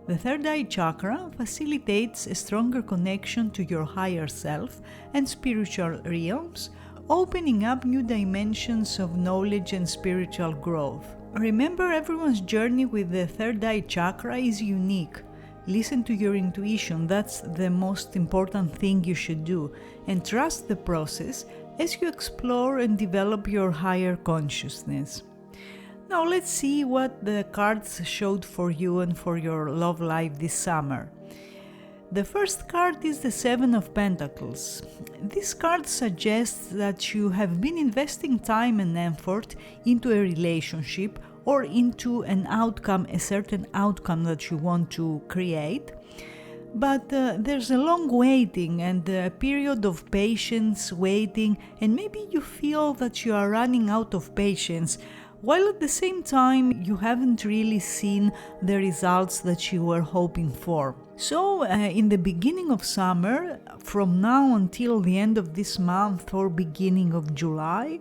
The third eye chakra facilitates a stronger connection to your higher self and spiritual realms, opening up new dimensions of knowledge and spiritual growth. Remember, everyone's journey with the third eye chakra is unique. Listen to your intuition, that's the most important thing you should do, and trust the process as you explore and develop your higher consciousness. Now let's see what the cards showed for you and for your love life this summer. The first card is the Seven of Pentacles. This card suggests that you have been investing time and effort into a relationship or into an outcome, a certain outcome that you want to create. But there's a long waiting and a period of patience, waiting, and maybe you feel that you are running out of patience, while at the same time you haven't really seen the results that you were hoping for. So in the beginning of summer, from now until the end of this month or beginning of July,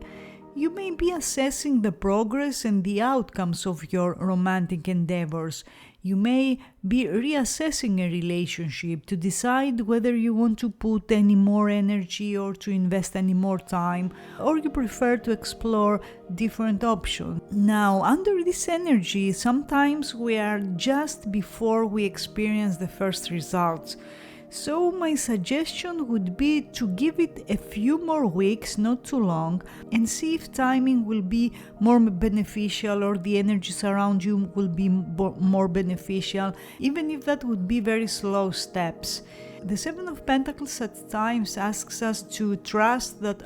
you may be assessing the progress and the outcomes of your romantic endeavors. You may be reassessing a relationship to decide whether you want to put any more energy or to invest any more time, or you prefer to explore different options. Now, under this energy, sometimes we are just before we experience the first results. So my suggestion would be to give it a few more weeks, not too long, and see if timing will be more beneficial or the energies around you will be more beneficial, even if that would be very slow steps. The Seven of Pentacles at times asks us to trust that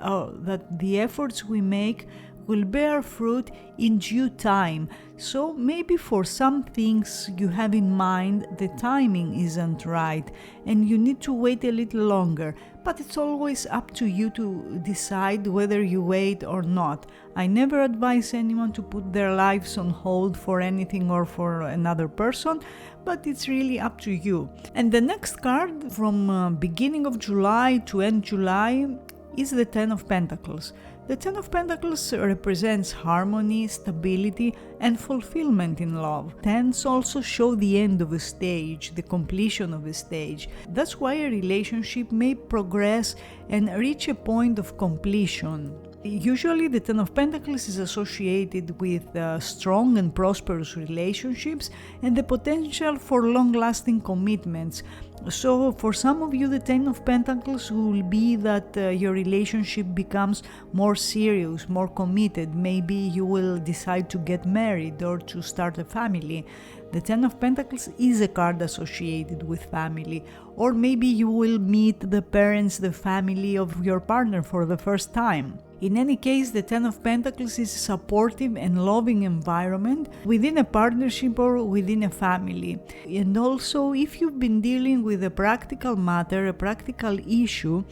the efforts we make will bear fruit in due time. So maybe for some things you have in mind the timing isn't right and you need to wait a little longer, but it's always up to you to decide whether you wait or not. I never advise anyone to put their lives on hold for anything or for another person, but it's really up to you. And the next card from beginning of July to end July is the Ten of Pentacles. The Ten of Pentacles represents harmony, stability, and fulfillment in love. Tens also show the end of a stage, the completion of a stage. That's why a relationship may progress and reach a point of completion. Usually the Ten of Pentacles is associated with strong and prosperous relationships and the potential for long-lasting commitments. So for some of you, the Ten of Pentacles will be that your relationship becomes more serious, more committed. Maybe you will decide to get married or to start a family. The Ten of Pentacles is a card associated with family. Or maybe you will meet the parents, the family of your partner for the first time. In any case, the Ten of Pentacles is a supportive and loving environment within a partnership or within a family. And also, if you've been dealing with a practical matter, a practical issue,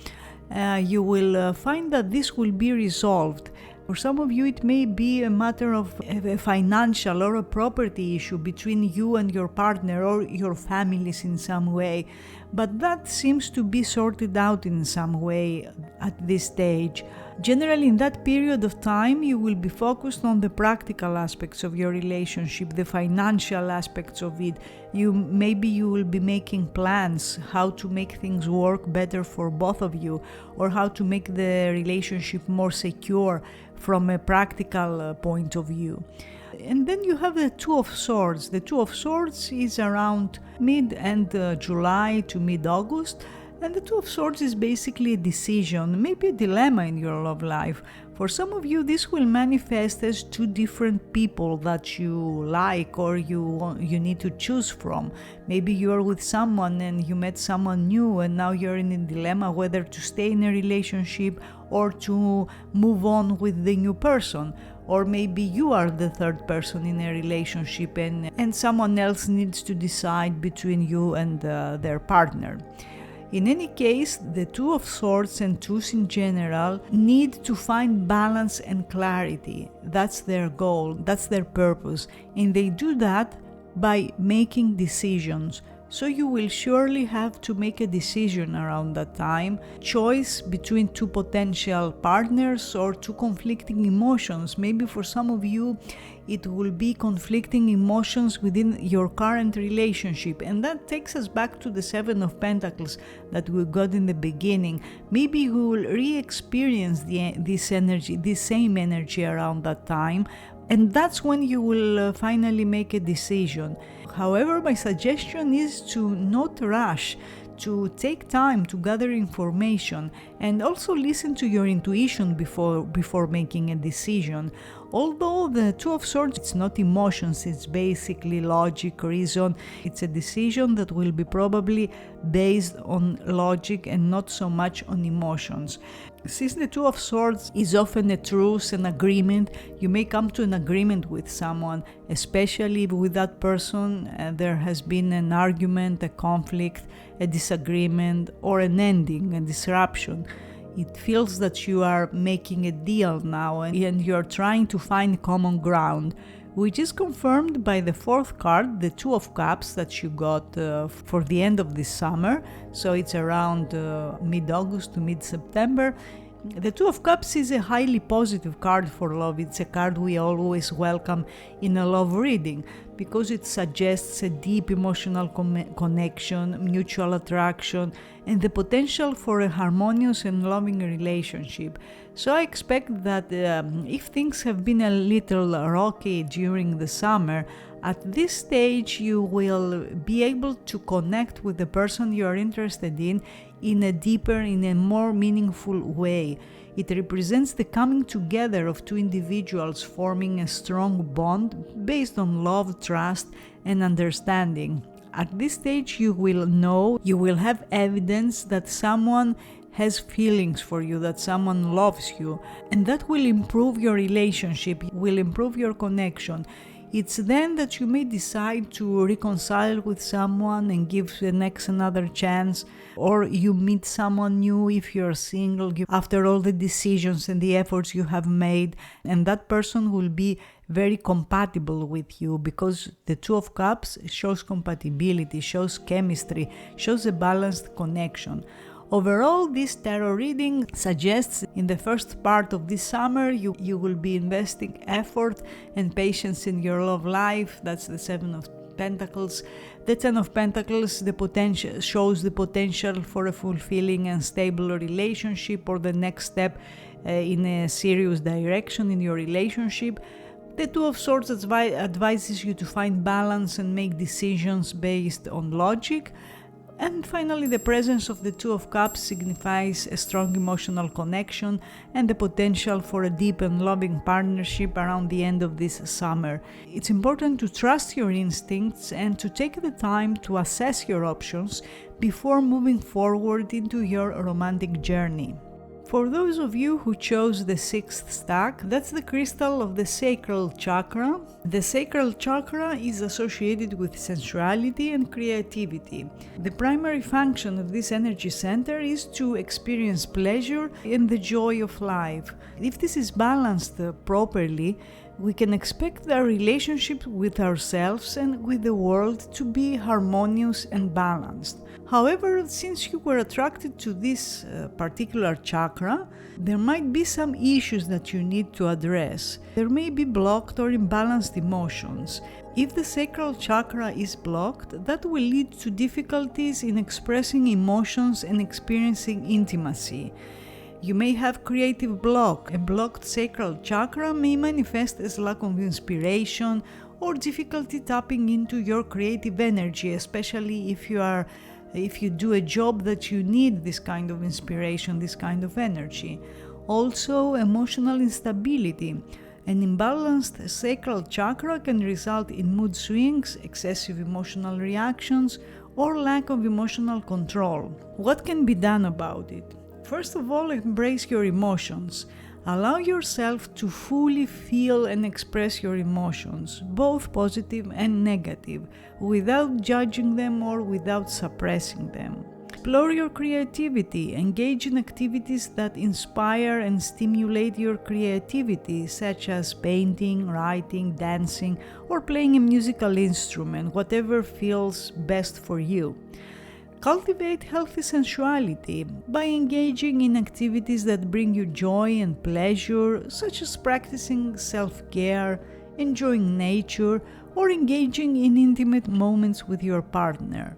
you will find that this will be resolved. For some of you, it may be a matter of a financial or a property issue between you and your partner or your families in some way, but that seems to be sorted out in some way at this stage. Generally, in that period of time, you will be focused on the practical aspects of your relationship, the financial aspects of it. Maybe you will be making plans how to make things work better for both of you, or how to make the relationship more secure from a practical point of view. And then you have the Two of Swords. The Two of Swords is around mid-end July to mid-August. And the Two of Swords is basically a decision, maybe a dilemma in your love life. For some of you, this will manifest as two different people that you like or you need to choose from. Maybe you're with someone and you met someone new and now you're in a dilemma whether to stay in a relationship or to move on with the new person. Or maybe you are the third person in a relationship and someone else needs to decide between you and their partner. In any case, the Two of Swords and Twos in general need to find balance and clarity. That's their goal, that's their purpose, and they do that by making decisions. So you will surely have to make a decision around that time, choice between two potential partners or two conflicting emotions. Maybe for some of you, it will be conflicting emotions within your current relationship. And that takes us back to the Seven of Pentacles that we got in the beginning. Maybe you will re-experience this same energy around that time. And that's when you will finally make a decision. However, my suggestion is to not rush, to take time to gather information and also listen to your intuition before making a decision. Although the Two of Swords, it's not emotions, it's basically logic, reason. It's a decision that will be probably based on logic and not so much on emotions. Since the Two of Swords is often a truce, an agreement, you may come to an agreement with someone, especially if with that person there has been an argument, a conflict, a disagreement, or an ending, a disruption. It feels that you are making a deal now and you're trying to find common ground, which is confirmed by the fourth card, the Two of Cups that you got for the end of this summer. So it's around mid-August to mid-September. The Two of Cups is a highly positive card for love. It's a card we always welcome in a love reading because it suggests a deep emotional connection, mutual attraction, and the potential for a harmonious and loving relationship. So I expect that if things have been a little rocky during the summer, at this stage you will be able to connect with the person you are interested in a deeper, in a more meaningful way. It represents the coming together of two individuals forming a strong bond based on love, trust, and understanding. At this stage you will have evidence that someone has feelings for you, that someone loves you, and that will improve your relationship, will improve your connection. It's then that you may decide to reconcile with someone and give the next another chance, or you meet someone new if you're single after all the decisions and the efforts you have made, and that person will be very compatible with you because the Two of Cups shows compatibility, shows chemistry, shows a balanced connection. Overall, this tarot reading suggests in the first part of this summer you will be investing effort and patience in your love life. That's the Seven of Pentacles. The Ten of Pentacles shows the potential for a fulfilling and stable relationship or the next step in a serious direction in your relationship. The Two of Swords advises you to find balance and make decisions based on logic. And finally, the presence of the Two of Cups signifies a strong emotional connection and the potential for a deep and loving partnership around the end of this summer. It's important to trust your instincts and to take the time to assess your options before moving forward into your romantic journey. For those of you who chose the 6th stack, that's the crystal of the sacral chakra. The sacral chakra is associated with sensuality and creativity. The primary function of this energy center is to experience pleasure and the joy of life. If this is balanced properly, we can expect our relationship with ourselves and with the world to be harmonious and balanced. However, since you were attracted to this particular chakra, there might be some issues that you need to address. There may be blocked or imbalanced emotions. If the sacral chakra is blocked, that will lead to difficulties in expressing emotions and experiencing intimacy. You may have creative block. A blocked sacral chakra may manifest as lack of inspiration or difficulty tapping into your creative energy, especially if you do a job that you need this kind of inspiration, this kind of energy. Also, emotional instability. An imbalanced sacral chakra can result in mood swings, excessive emotional reactions, or lack of emotional control. What can be done about it? First of all, embrace your emotions. Allow yourself to fully feel and express your emotions, both positive and negative, without judging them or without suppressing them. Explore your creativity. Engage in activities that inspire and stimulate your creativity, such as painting, writing, dancing, or playing a musical instrument, whatever feels best for you. Cultivate healthy sensuality by engaging in activities that bring you joy and pleasure, such as practicing self-care, enjoying nature, or engaging in intimate moments with your partner.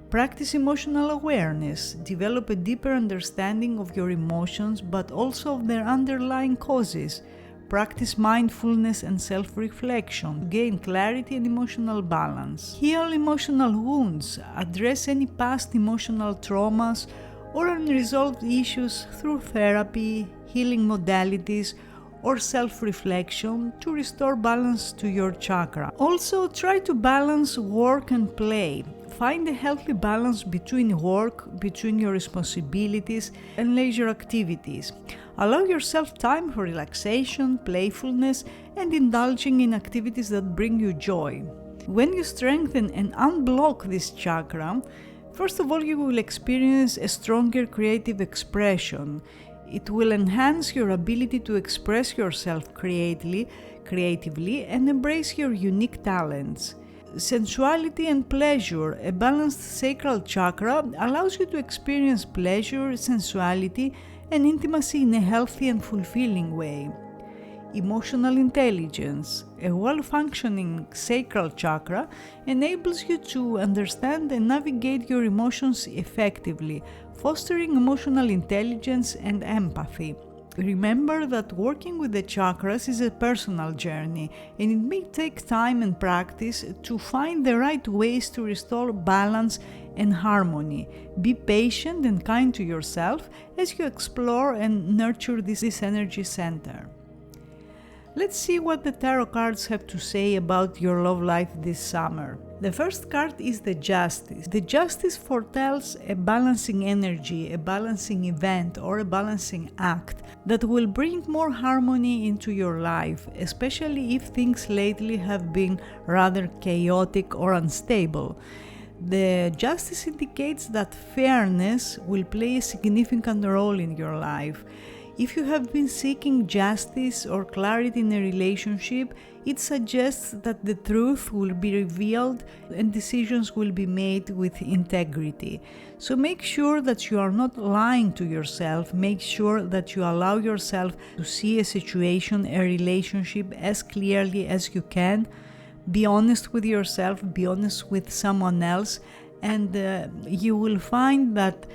Practice emotional awareness. Develop a deeper understanding of your emotions, but also of their underlying causes. Practice mindfulness and self-reflection to gain clarity and emotional balance. Heal emotional wounds. Address any past emotional traumas or unresolved issues through therapy, healing modalities, or self-reflection to restore balance to your chakra. Also, try to balance work and play. Find a healthy balance between work, between your responsibilities, and leisure activities. Allow yourself time for relaxation, playfulness, and indulging in activities that bring you joy. When you strengthen and unblock this chakra, first of all, you will experience a stronger creative expression. It will enhance your ability to express yourself creatively and embrace your unique talents. Sensuality and pleasure. A balanced sacral chakra allows you to experience pleasure, sensuality, and intimacy in a healthy and fulfilling way. Emotional intelligence. A well-functioning sacral chakra enables you to understand and navigate your emotions effectively, fostering emotional intelligence and empathy. Remember that working with the chakras is a personal journey, and it may take time and practice to find the right ways to restore balance and harmony. Be patient and kind to yourself as you explore and nurture this energy center. Let's see what the tarot cards have to say about your love life this summer. The first card is the Justice. The Justice foretells a balancing energy, a balancing event, or a balancing act that will bring more harmony into your life, especially if things lately have been rather chaotic or unstable. The Justice indicates that fairness will play a significant role in your life. If you have been seeking justice or clarity in a relationship, it suggests that the truth will be revealed and decisions will be made with integrity. So make sure that you are not lying to yourself. Make sure that you allow yourself to see a situation, a relationship as clearly as you can. Be honest with yourself, be honest with someone else, and you will find that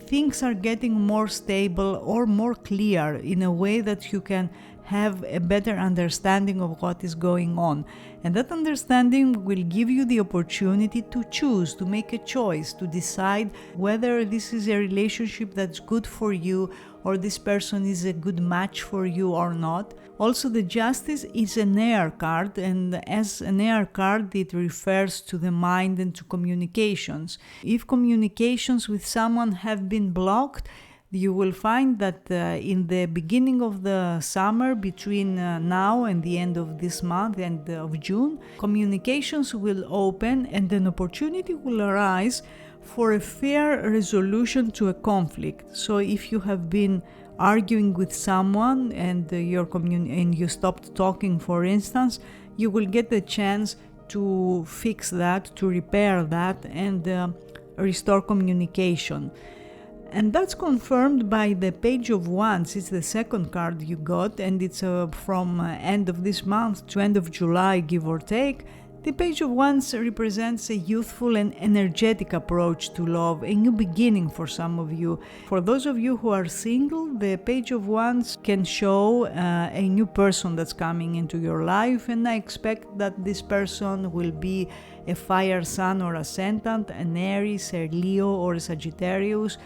things are getting more stable or more clear in a way that you can have a better understanding of what is going on. And that understanding will give you the opportunity to choose, to make a choice, to decide whether this is a relationship that's good for you or this person is a good match for you or not. Also, the Justice is an air card, and as an air card, it refers to the mind and to communications. If communications with someone have been blocked, you will find that in the beginning of the summer, between now and the end of this month and of June, communications will open and an opportunity will arise for a fair resolution to a conflict. So if you have been arguing with someone and you stopped talking, for instance, you will get the chance to fix that, to repair that, and restore communication. And that's confirmed by the Page of Wands. It's the second card you got, and it's from end of this month to end of July, give or take. The Page of Wands represents a youthful and energetic approach to love, a new beginning for some of you. For those of you who are single, the Page of Wands can show a new person that's coming into your life, and I expect that this person will be a fire sign or ascendant, an Aries, a Leo, or a Sagittarius.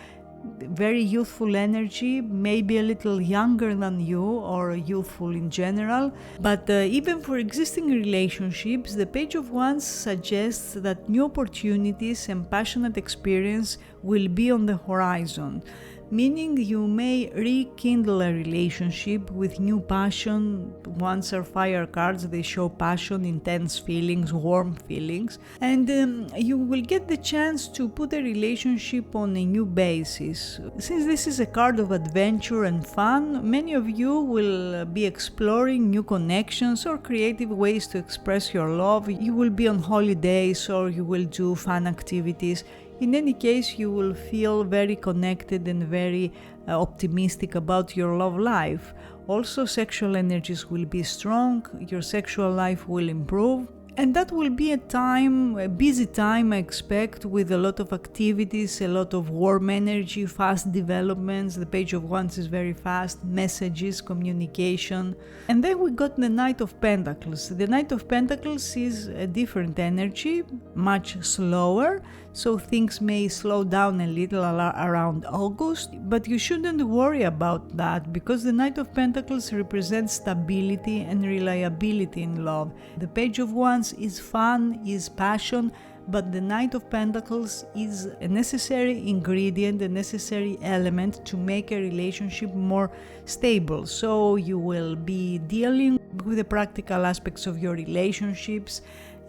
Very youthful energy, maybe a little younger than you or youthful in general. But even for existing relationships, the Page of Wands suggests that new opportunities and passionate experience will be on the horizon, meaning you may rekindle a relationship with new passion. Wands are fire cards, they show passion, intense feelings, warm feelings, and you will get the chance to put a relationship on a new basis. Since this is a card of adventure and fun, many of you will be exploring new connections or creative ways to express your love. You will be on holidays or you will do fun activities. In any case, you will feel very connected and very optimistic about your love life. Also, sexual energies will be strong, your sexual life will improve, and that will be a busy time, I expect, with a lot of activities, a lot of warm energy, fast developments. The Page of Wands is very fast, messages, communication. And then we got the Knight of Pentacles. The Knight of Pentacles is a different energy, much slower, so things may slow down a little around August, but you shouldn't worry about that because the Knight of Pentacles represents stability and reliability in love. The Page of Wands is fun, is passion, but the Knight of Pentacles is a necessary ingredient, a necessary element to make a relationship more stable. So you will be dealing with the practical aspects of your relationships.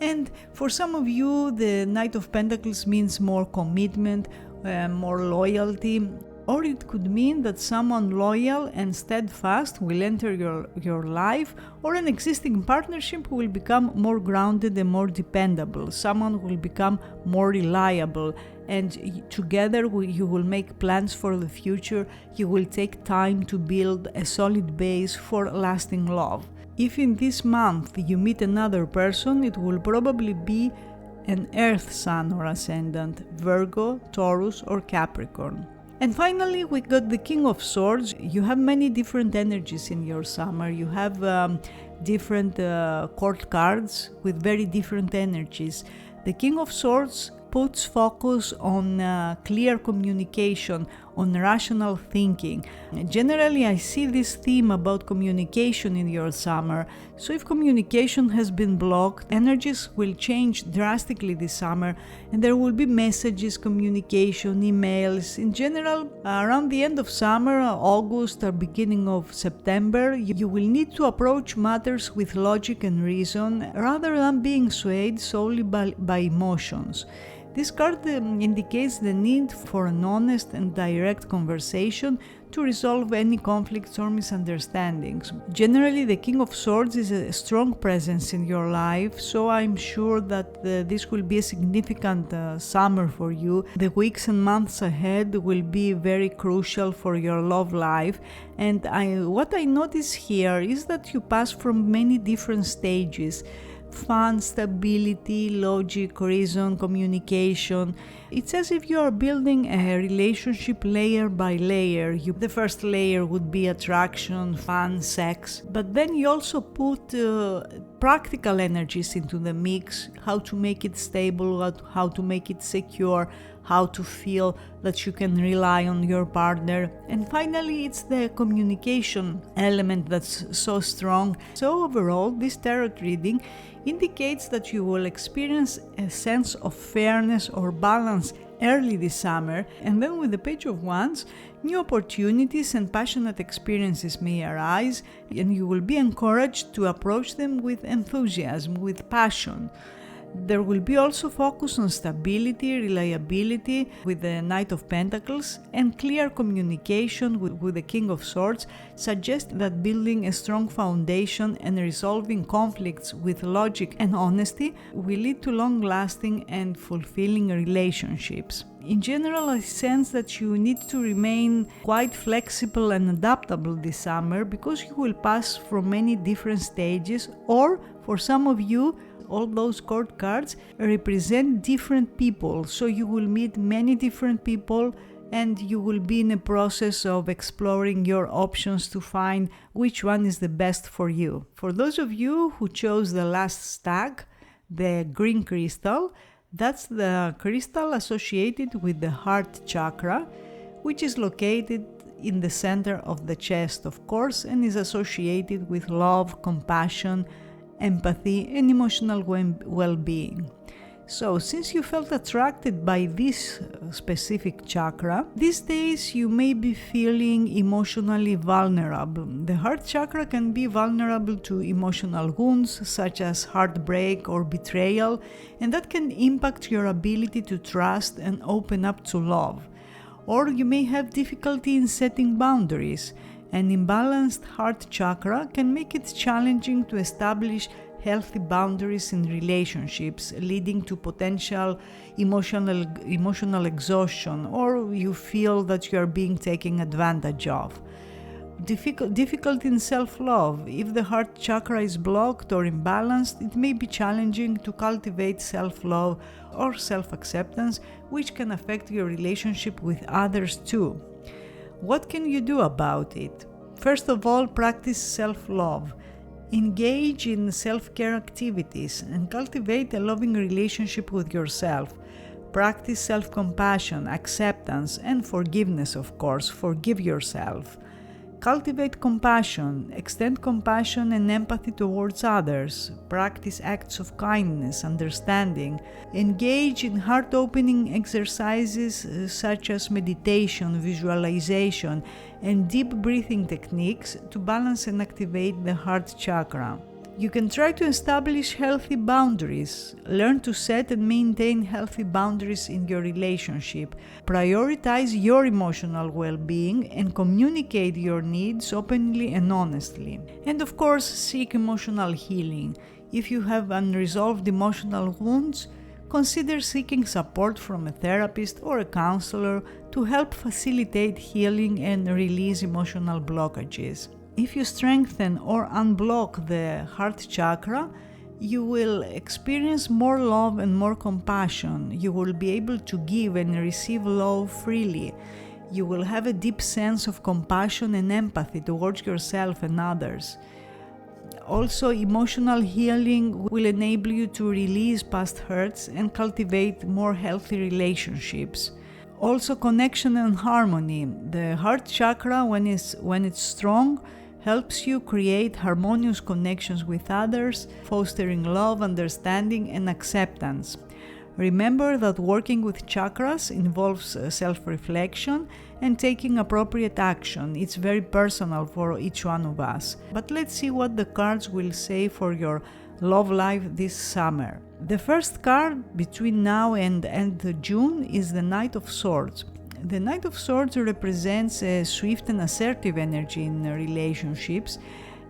And for some of you, the Knight of Pentacles means more commitment, more loyalty, or it could mean that someone loyal and steadfast will enter your life, or an existing partnership will become more grounded and more dependable. Someone will become more reliable, and together you will make plans for the future. You will take time to build a solid base for lasting love. If in this month you meet another person, it will probably be an earth sign or ascendant, Virgo, Taurus, or Capricorn. And finally, we got the King of Swords. You have many different energies in your summer. You have different court cards with very different energies. The King of Swords puts focus on clear communication, on rational thinking. Generally, I see this theme about communication in your summer. So if communication has been blocked, energies will change drastically this summer, and there will be messages, communication, emails. In general, around the end of summer, August or beginning of September, you will need to approach matters with logic and reason rather than being swayed solely by emotions. This card indicates the need for an honest and direct conversation to resolve any conflicts or misunderstandings. Generally, the King of Swords is a strong presence in your life, so I'm sure that this will be a significant summer for you. The weeks and months ahead will be very crucial for your love life, and what I notice here is that you pass from many different stages: fun, stability, logic, reason, communication. It's as if you are building a relationship layer by layer. The first layer would be attraction, fun, sex, but then you also put practical energies into the mix, how to make it stable, how to make it secure, how to feel that you can rely on your partner. And finally, it's the communication element that's so strong. So overall, this tarot reading indicates that you will experience a sense of fairness or balance early this summer, and then with the Page of Wands, new opportunities and passionate experiences may arise, and you will be encouraged to approach them with enthusiasm, with passion. There will be also focus on stability, reliability with the Knight of Pentacles, and clear communication with the King of Swords suggests that building a strong foundation and resolving conflicts with logic and honesty will lead to long-lasting and fulfilling relationships. In general, I sense that you need to remain quite flexible and adaptable this summer because you will pass from many different stages, or for some of you, all those court cards represent different people, so you will meet many different people and you will be in a process of exploring your options to find which one is the best for you. For those of you who chose the last stack, the green crystal, that's the crystal associated with the heart chakra, which is located in the center of the chest, of course, and is associated with love, compassion, empathy, and emotional well-being. So, since you felt attracted by this specific chakra, these days you may be feeling emotionally vulnerable. The heart chakra can be vulnerable to emotional wounds such as heartbreak or betrayal, and that can impact your ability to trust and open up to love. Or you may have difficulty in setting boundaries. An imbalanced heart chakra can make it challenging to establish healthy boundaries in relationships, leading to potential emotional exhaustion, or you feel that you are being taken advantage of. Difficult in self-love. If the heart chakra is blocked or imbalanced, it may be challenging to cultivate self-love or self-acceptance, which can affect your relationship with others too. What can you do about it? First of all, practice self-love. Engage in self-care activities and cultivate a loving relationship with yourself. Practice self-compassion, acceptance, and forgiveness, of course. Forgive yourself. Cultivate compassion, extend compassion and empathy towards others. Practice acts of kindness, understanding. Engage in heart-opening exercises such as meditation, visualization, and deep breathing techniques to balance and activate the heart chakra. You can try to establish healthy boundaries. Learn to set and maintain healthy boundaries in your relationship. Prioritize your emotional well-being and communicate your needs openly and honestly. And of course, seek emotional healing. If you have unresolved emotional wounds, consider seeking support from a therapist or a counselor to help facilitate healing and release emotional blockages. If you strengthen or unblock the heart chakra, you will experience more love and more compassion. You will be able to give and receive love freely. You will have a deep sense of compassion and empathy towards yourself and others. Also, emotional healing will enable you to release past hurts and cultivate more healthy relationships. Also, connection and harmony. The heart chakra, when it's strong, helps you create harmonious connections with others, fostering love, understanding, and acceptance. Remember that working with chakras involves self-reflection and taking appropriate action. It's very personal for each one of us. But let's see what the cards will say for your love life this summer. The first card between now and end of June is the Knight of Swords. The Knight of Swords represents a swift and assertive energy in relationships,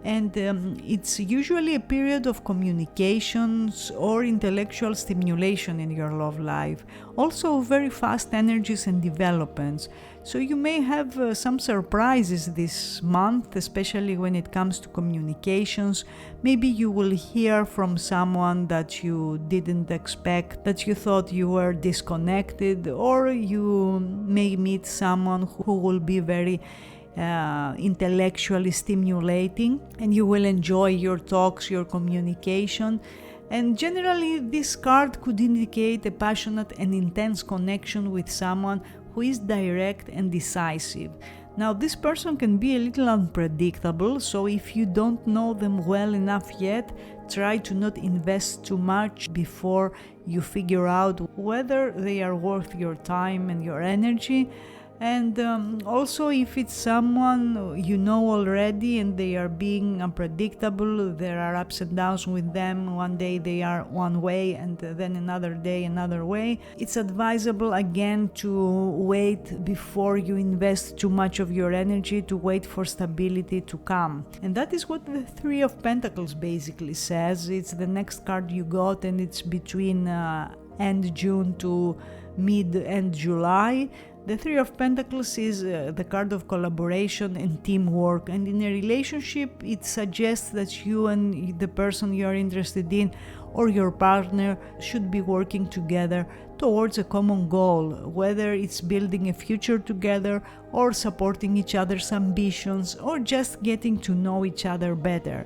and it's usually a period of communications or intellectual stimulation in your love life. Also very fast energies and developments. So you may have some surprises this month, especially when it comes to communications. Maybe you will hear from someone that you didn't expect, that you thought you were disconnected, or you may meet someone who will be very intellectually stimulating, and you will enjoy your talks, your communication. And generally, this card could indicate a passionate and intense connection with someone who is direct and decisive. Now, this person can be a little unpredictable, so if you don't know them well enough yet, try to not invest too much before you figure out whether they are worth your time and your energy. And also, if it's someone you know already and they are being unpredictable, there are ups and downs with them. One day they are one way and then another day another way. It's advisable again to wait before you invest too much of your energy, to wait for stability to come. And that is what the Three of Pentacles basically says. It's the next card you got, and it's between end June to mid-end July. The Three of Pentacles is the card of collaboration and teamwork, and in a relationship it suggests that you and the person you are interested in or your partner should be working together towards a common goal, whether it's building a future together or supporting each other's ambitions or just getting to know each other better.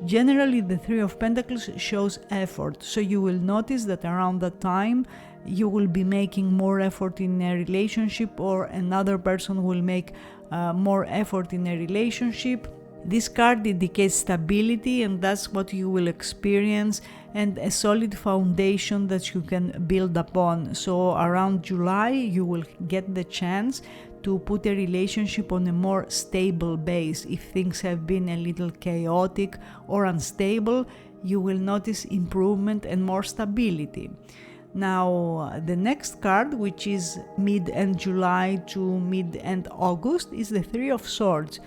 Generally, the Three of Pentacles shows effort, so you will notice that around that time you will be making more effort in a relationship, or another person will make more effort in a relationship. This card indicates stability, and that's what you will experience, and a solid foundation that you can build upon. So around July you will get the chance to put a relationship on a more stable base. If things have been a little chaotic or unstable, you will notice improvement and more stability. Now, the next card, which is mid-end July to mid-end August, is the Three of Swords.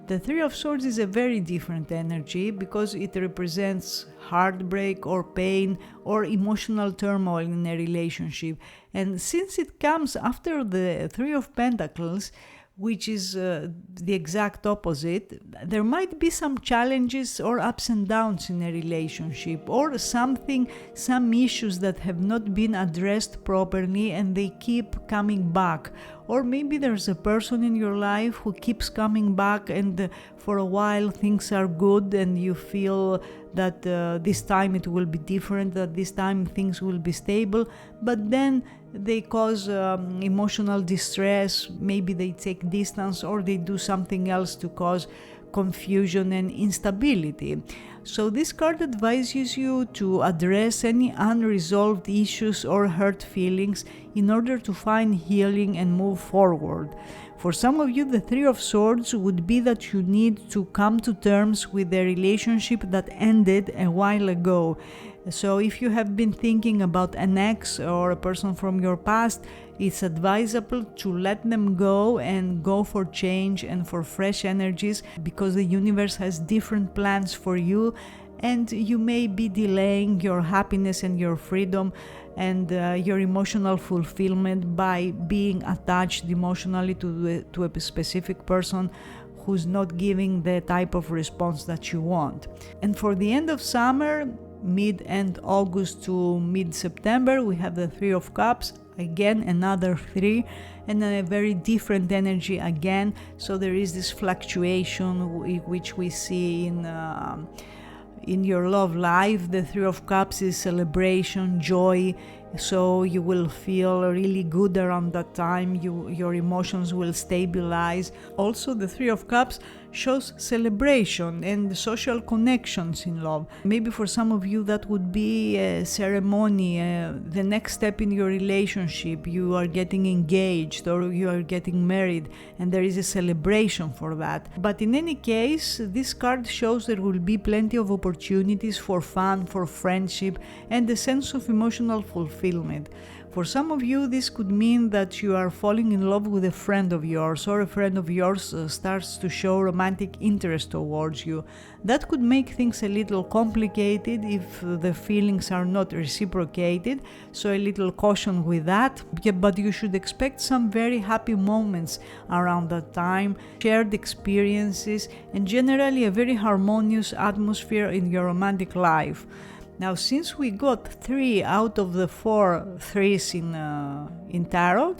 The Three of Swords is a very different energy because it represents heartbreak or pain or emotional turmoil in a relationship. And since it comes after the Three of Pentacles, which is the exact opposite, there might be some challenges or ups and downs in a relationship, or some issues that have not been addressed properly and they keep coming back. Or maybe there's a person in your life who keeps coming back, and for a while things are good and you feel that this time it will be different, that this time things will be stable, but then they cause emotional distress. Maybe they take distance or they do something else to cause confusion and instability. So this card advises you to address any unresolved issues or hurt feelings in order to find healing and move forward. For some of you, the Three of Swords would be that you need to come to terms with a relationship that ended a while ago. So if you have been thinking about an ex or a person from your past, it's advisable to let them go and go for change and for fresh energies, because the universe has different plans for you, and you may be delaying your happiness and your freedom and your emotional fulfillment by being attached emotionally to a specific person who's not giving the type of response that you want. And for the end of summer, mid-end August to mid-September, we have the Three of Cups. Again, another three, and a very different energy again. So there is this fluctuation which we see in your love life. The Three of Cups is celebration, joy, so you will feel really good around that time. Your emotions will stabilize. Also, the Three of Cups shows celebration and social connections in love. Maybe for some of you that would be a ceremony, the next step in your relationship. You are getting engaged or you are getting married, and there is a celebration for that. But in any case, this card shows there will be plenty of opportunities for fun, for friendship, and a sense of emotional fulfillment. For some of you, this could mean that you are falling in love with a friend of yours, or a friend of yours starts to show romantic interest towards you. That could make things a little complicated if the feelings are not reciprocated, so a little caution with that. But you should expect some very happy moments around that time, shared experiences, and generally a very harmonious atmosphere in your romantic life. Now, since we got 3 out of the 4 threes in tarot,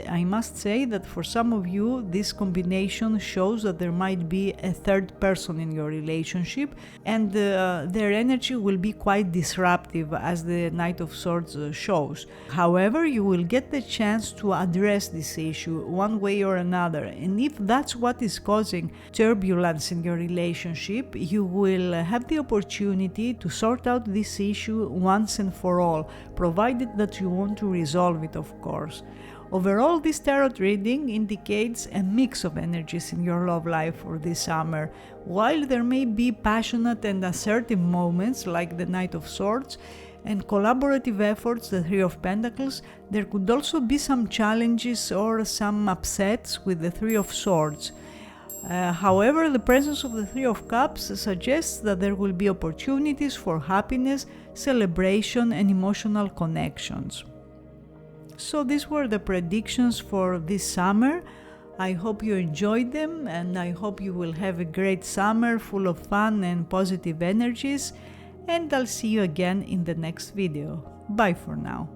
I must say that for some of you this combination shows that there might be a third person in your relationship, and their energy will be quite disruptive, as the Knight of Swords shows. However, you will get the chance to address this issue one way or another, and if that's what is causing turbulence in your relationship, you will have the opportunity to sort out this issue once and for all, provided that you want to resolve it, of course. Overall, this tarot reading indicates a mix of energies in your love life for this summer. While there may be passionate and assertive moments like the Knight of Swords and collaborative efforts, the Three of Pentacles, there could also be some challenges or some upsets with the Three of Swords. However, the presence of the Three of Cups suggests that there will be opportunities for happiness, celebration, and emotional connections. So these were the predictions for this summer. I hope you enjoyed them, and I hope you will have a great summer full of fun and positive energies, and I'll see you again in the next video. Bye for now.